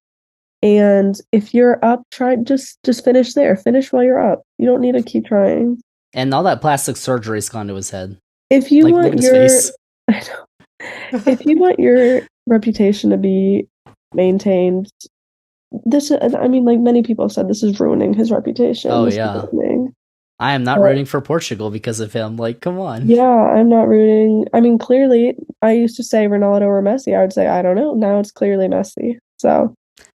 And if you're up, try just finish there. Finish while you're up. You don't need to keep trying. And all that plastic surgery's gone to his head. If you want your if you want your reputation to be maintained, this is, I mean, like many people have said, this is ruining his reputation. Oh yeah. I am not rooting for Portugal because of him. Like, come on. Yeah, I'm not rooting. I mean, clearly, I used to say Ronaldo or Messi. I would say, I don't know. Now it's clearly Messi. So.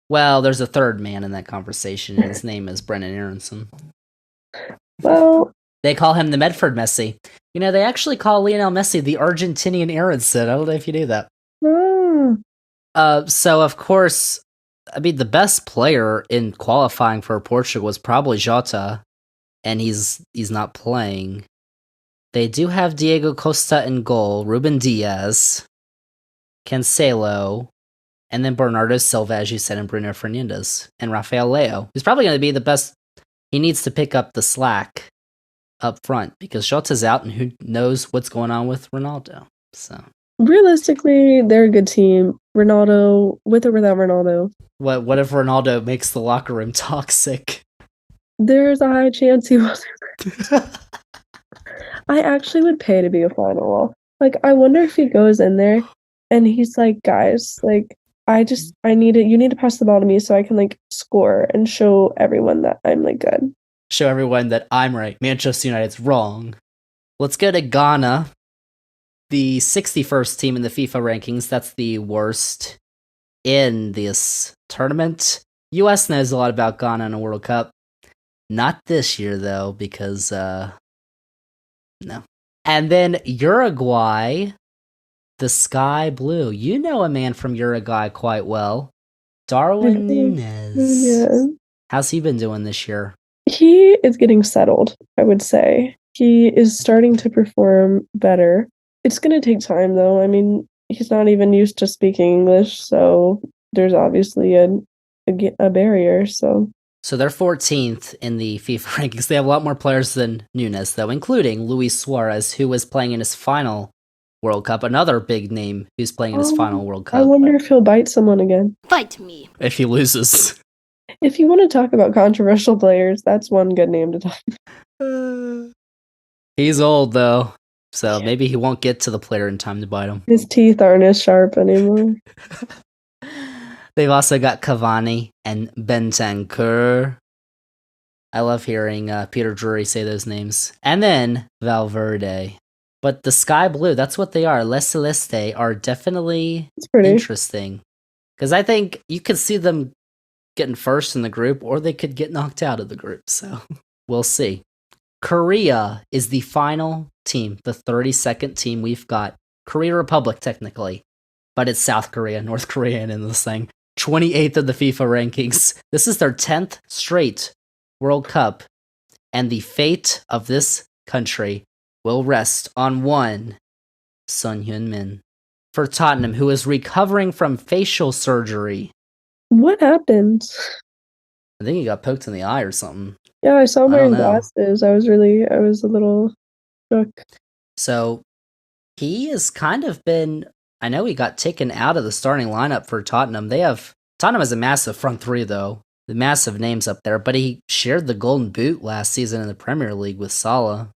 Well, there's a third man in that conversation, and his name is Brendan Aronson. Well. They call him the Medford Messi. You know, they actually call Lionel Messi the Argentinian Aronson. I don't know if you knew that. So, of course, I mean, the best player in qualifying for Portugal was probably Jota. And he's not playing. They do have Diego Costa in goal, Ruben Diaz, Cancelo, and then Bernardo Silva, as you said, and Bruno Fernandes, and Rafael Leao, who's probably going to be the best. He needs to pick up the slack up front because Jota's out, and who knows what's going on with Ronaldo. So realistically, they're a good team. Ronaldo, with or without Ronaldo. What if Ronaldo makes the locker room toxic? There's a high chance he will. I actually would pay to be a final wall. Like, I wonder if he goes in there and he's like, "Guys, like, I need it. You need to pass the ball to me so I can, like, score and show everyone that I'm, like, good. Show everyone that I'm right. Manchester United's wrong." Let's go to Ghana, the 61st team in the FIFA rankings. That's the worst in this tournament. US knows a lot about Ghana in a World Cup. Not this year, though, because, no. And then Uruguay, the sky blue. You know a man from Uruguay quite well. Darwin Núñez. Yeah. How's he been doing this year? He is getting settled, I would say. He is starting to perform better. It's going to take time, though. I mean, he's not even used to speaking English, so there's obviously a barrier. So they're 14th in the FIFA rankings. They have a lot more players than Núñez, though, including Luis Suarez, who was playing in his final World Cup. Another big name who's playing in his final World Cup. I wonder if he'll bite someone again. Fight me. If he loses. If you want to talk about controversial players, that's one good name to talk about. He's old, though, so maybe he won't get to the player in time to bite him. His teeth aren't as sharp anymore. They've also got Cavani and Bentancur. I love hearing Peter Drury say those names. And then Valverde. But the sky blue, that's what they are. Les Celeste are definitely It's pretty. interesting. Because I think you could see them getting first in the group, or they could get knocked out of the group. So we'll see. Korea is the final team, the 32nd team we've got. Korea Republic, technically. But it's South Korea, North Korea in this thing. 28th in the FIFA rankings. This is their 10th straight World Cup. And the fate of this country will rest on one Son Heung-min. For Tottenham, who is recovering from facial surgery. What happened? I think he got poked in the eye or something. Yeah, I saw him I don't wearing know. glasses. I was a little shook. So he has kind of been, I know he got taken out of the starting lineup for Tottenham. Tottenham has a massive front three, though. The massive names up there, but he shared the golden boot last season in the Premier League with Salah.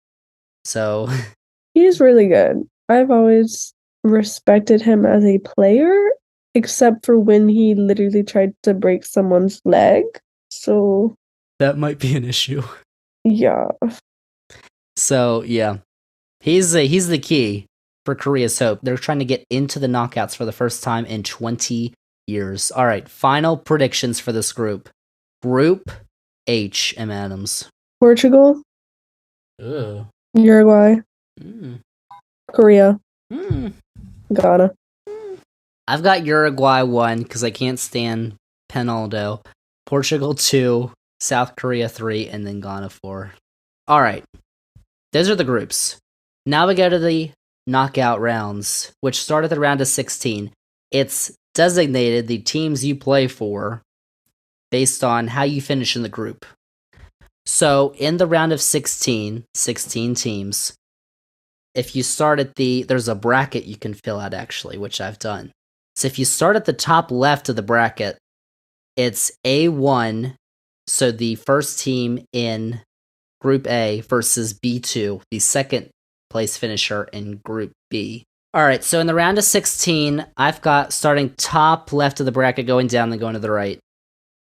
So He's really good. I've always respected him as a player, except for when he literally tried to break someone's leg. So that might be an issue. yeah. So yeah, he's the key for Korea's hope. They're trying to get into the knockouts for the first time in 20 years. All right, final predictions for this group. Group H, M. Adams. Portugal, Ugh. Uruguay, Mm. Korea, Mm. Ghana. I've got Uruguay 1 because I can't stand Penaldo. Portugal 2, South Korea 3, and then Ghana 4. All right, those are the groups. Now we go to the knockout rounds, which start at the round of 16. It's designated the teams you play for based on how you finish in the group. So in the round of 16 teams, if you start at there's a bracket you can fill out actually, which I've done. So if you start at the top left of the bracket, it's A1, so the first team in Group A versus B2, the second place finisher in Group B. All right, so in the round of 16, I've got starting top left of the bracket, going down, then going to the right.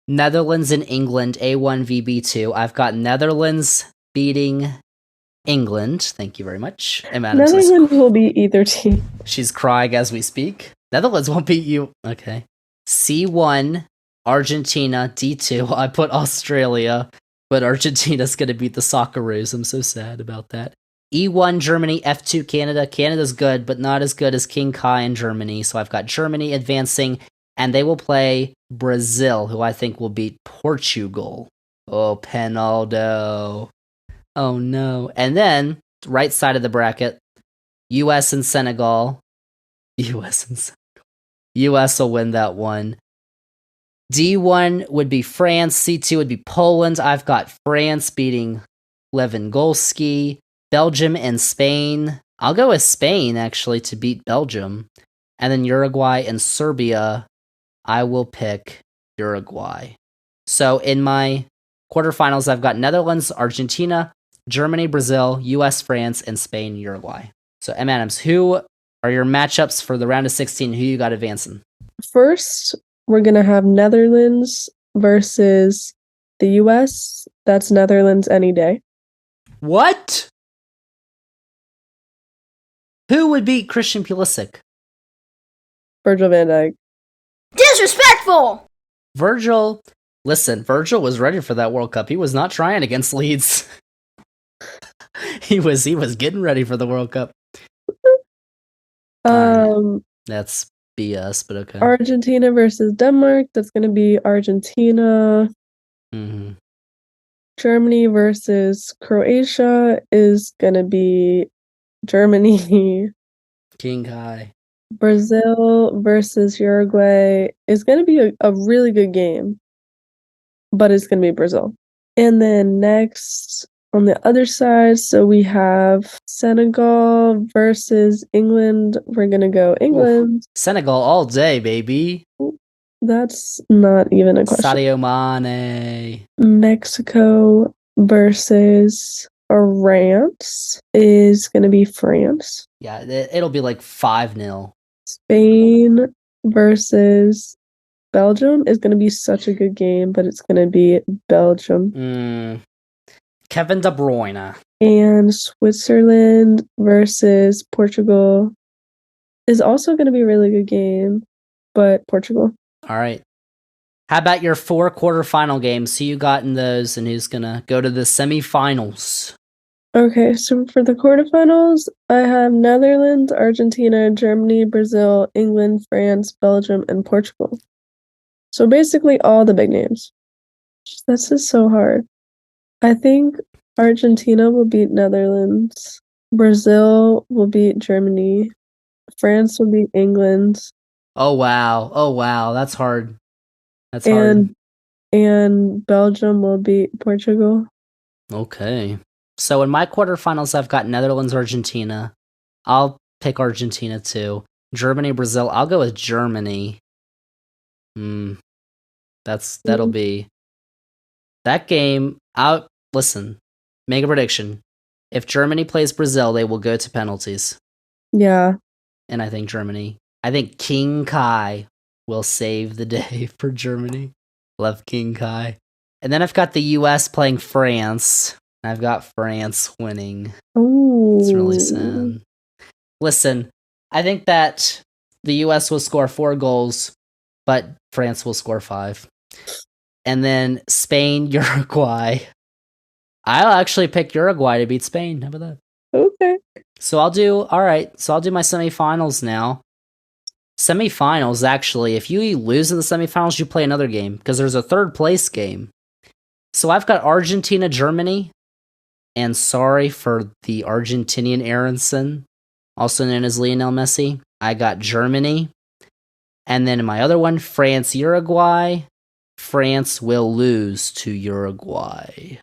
Netherlands and England, A1 v B2. I've got Netherlands beating England. Thank you very much. Netherlands will beat either team. She's crying as we speak. Netherlands won't beat you. Okay. C1, Argentina. D2, I put Australia, but Argentina's going to beat the Socceroos. I'm so sad about that. E1, Germany. F2, Canada. Canada's good, but not as good as King Kai in Germany. So I've got Germany advancing, and they will play Brazil, who I think will beat Portugal. Oh, Penaldo. Oh, no. And then, right side of the bracket, US and Senegal. US will win that one. D1 would be France. C2 would be Poland. I've got France beating Lewandowski. Belgium and Spain. I'll go with Spain, actually, to beat Belgium. And then Uruguay and Serbia. I will pick Uruguay. So in my quarterfinals, I've got Netherlands, Argentina, Germany, Brazil, US, France, and Spain, Uruguay. So M. Adams, who are your matchups for the round of 16? Who you got advancing? First, we're going to have Netherlands versus the US. That's Netherlands any day. What? Who would beat Christian Pulisic? Virgil van Dijk. Disrespectful! Virgil was ready for that World Cup. He was not trying against Leeds. he was getting ready for the World Cup. That's BS, but okay. Argentina versus Denmark. That's going to be Argentina. Mm-hmm. Germany versus Croatia is going to be Germany. King Kai. Brazil versus Uruguay is going to be a really good game, but it's going to be Brazil. And then next on the other side, so we have Senegal versus England. We're going to go England. Oof. Senegal all day, baby. That's not even a question. Sadio Mane. Mexico versus France is going to be France. Yeah, it'll be like 5-0. Spain versus Belgium is going to be such a good game, but it's going to be Belgium. Kevin De Bruyne. And Switzerland versus Portugal is also going to be a really good game, but Portugal. All right. How about your 4 quarterfinal games? Who you got in those, and who's going to go to the semifinals? Okay, so for the quarterfinals, I have Netherlands, Argentina, Germany, Brazil, England, France, Belgium, and Portugal. So basically all the big names. That's just so hard. I think Argentina will beat Netherlands. Brazil will beat Germany. France will beat England. Oh, wow. That's hard. Hard. And Belgium will beat Portugal. Okay. So in my quarterfinals, I've got Netherlands, Argentina. I'll pick Argentina too. Germany, Brazil. I'll go with Germany. That'll be that game. Listen, make a prediction. If Germany plays Brazil, they will go to penalties. Yeah. And I think King Kai will save the day for Germany. Love King Kai. And then I've got the US playing France. I've got France winning. Ooh. It's really sad. Listen, I think that the US will score 4 goals, but France will score 5. And then Spain, Uruguay. I'll actually pick Uruguay to beat Spain. How about that? Okay. So I'll do my semifinals now. Semifinals, actually, if you lose in the semifinals, you play another game because there's a 3rd place game. So I've got Argentina, Germany, and sorry for the Argentinian Aronson, also known as Lionel Messi. I got Germany. And then in my other one, France, Uruguay. France will lose to Uruguay.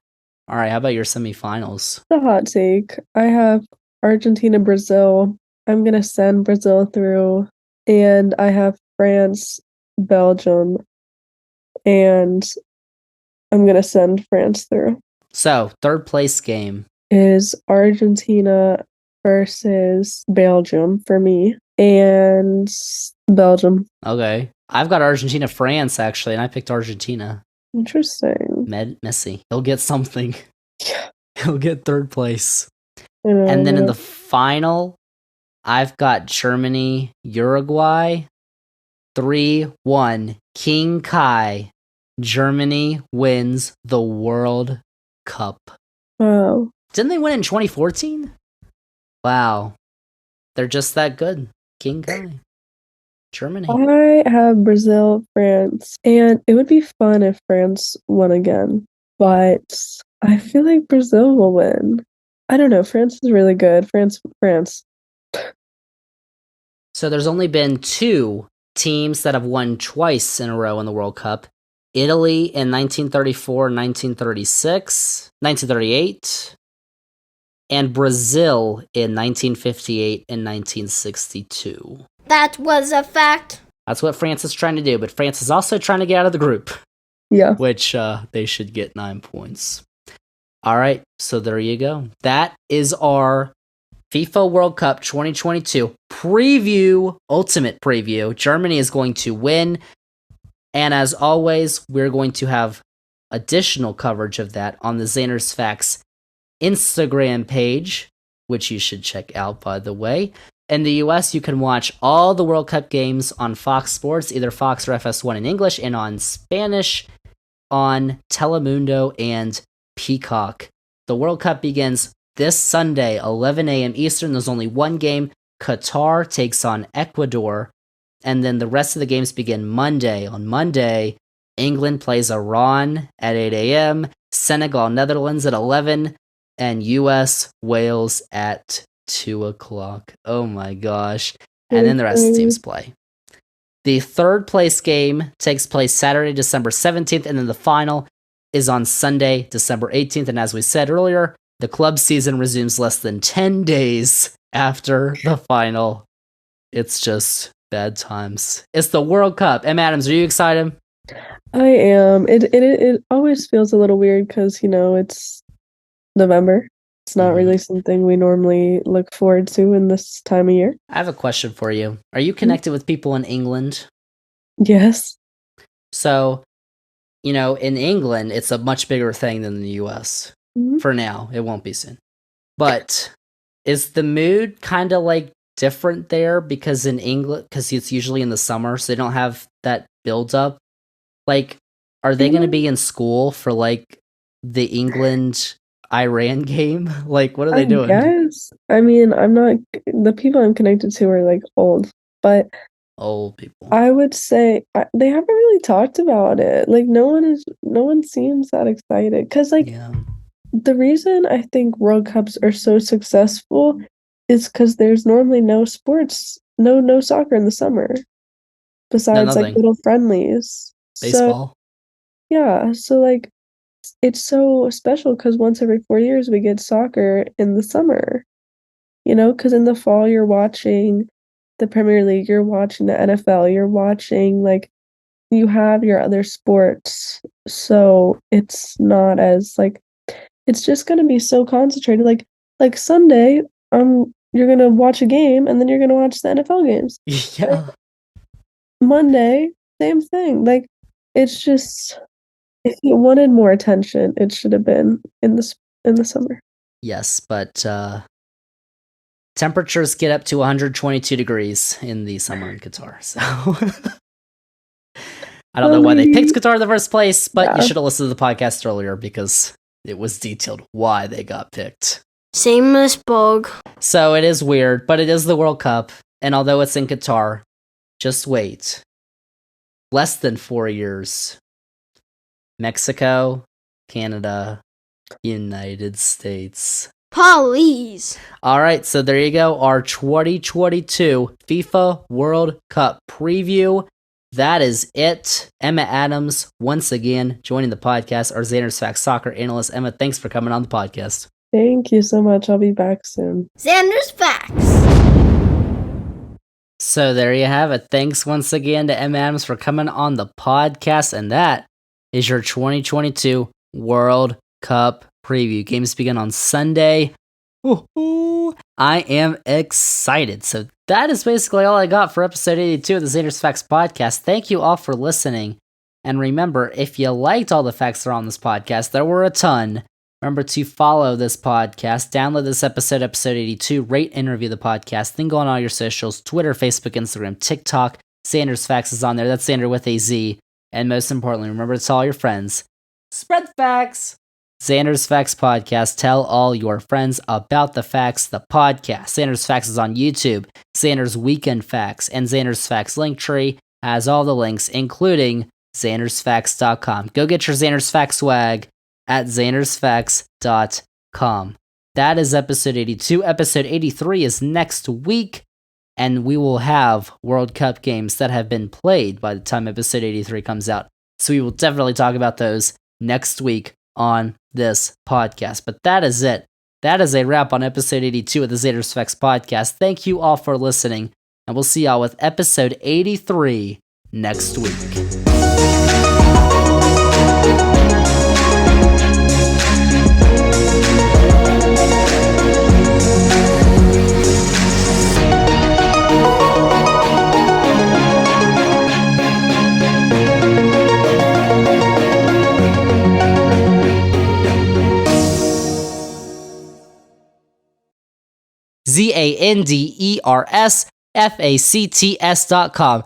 All right, how about your semifinals? The hot take. I have Argentina, Brazil. I'm going to send Brazil through. And I have France, Belgium. And I'm going to send France through. So, 3rd place game is Argentina versus Belgium for me. And Belgium. Okay. I've got Argentina, France, actually, and I picked Argentina. Interesting. Messi. He'll get something. Yeah. He'll get 3rd place. And then in the final, I've got Germany, Uruguay. 3-1. King Kai. Germany wins the World Cup. Wow. Didn't they win in 2014? Wow. They're just that good. King Kai. Germany. I have Brazil, France, and it would be fun if France won again, but I feel like Brazil will win. I don't know. France is really good. France. So there's only been 2 teams that have won twice in a row in the World Cup. Italy in 1934 and 1938, and Brazil in 1958 and 1962. That was a fact. That's what France is trying to do, but France is also trying to get out of the group. Yeah. Which they should get 9 points. All right, so there you go. That is our FIFA World Cup 2022 preview, ultimate preview. Germany is going to win. And as always, we're going to have additional coverage of that on the Zander's Facts Instagram page, which you should check out, by the way. In the US, you can watch all the World Cup games on Fox Sports, either Fox or FS1 in English, and on Spanish on Telemundo and Peacock. The World Cup begins this Sunday, 11 a.m. Eastern. There's only one game. Qatar takes on Ecuador. And then the rest of the games begin Monday. On Monday, England plays Iran at 8 a.m., Senegal, Netherlands at 11, and U.S., Wales at 2 o'clock. Oh my gosh. And then the rest of the teams play. The third place game takes place Saturday, December 17th, and then the final is on Sunday, December 18th. And as we said earlier, the club season resumes less than 10 days after the final. It's just bad times. It's the World Cup. Em Adams, are you excited? I am. It always feels a little weird because, it's November. It's not really something we normally look forward to in this time of year. I have a question for you. Are you connected with people in England? Yes. So, in England, it's a much bigger thing than the US. For now, it won't be soon. But is the mood kind of like different there? Because in England, because it's usually in the summer, so they don't have that build up. Like, are they going to be in school for like the England-Iran game? Like, what are they doing? Yes. I mean, the people I'm connected to are like old, but Old people. I would say they haven't really talked about it. Like, no one seems that excited. Because, like, the reason I think World Cups are so successful is because there's normally no sports, no soccer in the summer, besides like little friendlies. Baseball. So like it's so special because once every 4 years we get soccer in the summer, because in the fall you're watching the Premier League, you're watching the NFL, you're watching like you have your other sports, so it's not as like it's just gonna be so concentrated. Like Sunday, you're gonna watch a game and then you're gonna watch the NFL games. Yeah. Like, Monday, same thing. Like it's just if you wanted more attention, it should have been in the summer. Yes, but temperatures get up to 122 degrees in the summer in Qatar. So I don't know why they picked Qatar in the first place, but you should have listened to the podcast earlier because it was detailed why they got picked. Same as Bog. So it is weird, but it is the World Cup, and although it's in Qatar, just wait. Less than 4 years. Mexico, Canada, United States. Please. All right, so there you go. Our 2022 FIFA World Cup preview. That is it. Emma Adams, once again, joining the podcast, our Zander's Facts soccer analyst. Emma, thanks for coming on the podcast. Thank you so much. I'll be back soon. Zander's Facts. So there you have it. Thanks once again to Emma Adams for coming on the podcast. And that is your 2022 World Cup preview. Games begin on Sunday. Ooh, I am excited. So that is basically all I got for episode 82 of the Zander's Facts podcast. Thank you all for listening. And remember, if you liked all the facts that are on this podcast, there were a ton. Remember to follow this podcast, download this episode 82, rate and review the podcast, then go on all your socials, Twitter, Facebook, Instagram, TikTok. Zander's Facts is on there. That's Zander with a Z. And most importantly, remember to tell all your friends, spread the facts. Zander's Facts Podcast. Tell all your friends about the facts, the podcast. Zander's Facts is on YouTube. Zander's Weekend Facts and Zander's Facts Linktree has all the links, including Xander'sFacts.com. Go get your Zander's Facts swag at Xander'sFacts.com. That is episode 82. Episode 83 is next week, and we will have World Cup games that have been played by the time episode 83 comes out. So we will definitely talk about those next week on this podcast. But that is it. That is a wrap on episode 82 of the Zander's Facts podcast. Thank you all for listening, and we'll see y'all with episode 83 next week. ZandersFacts.com.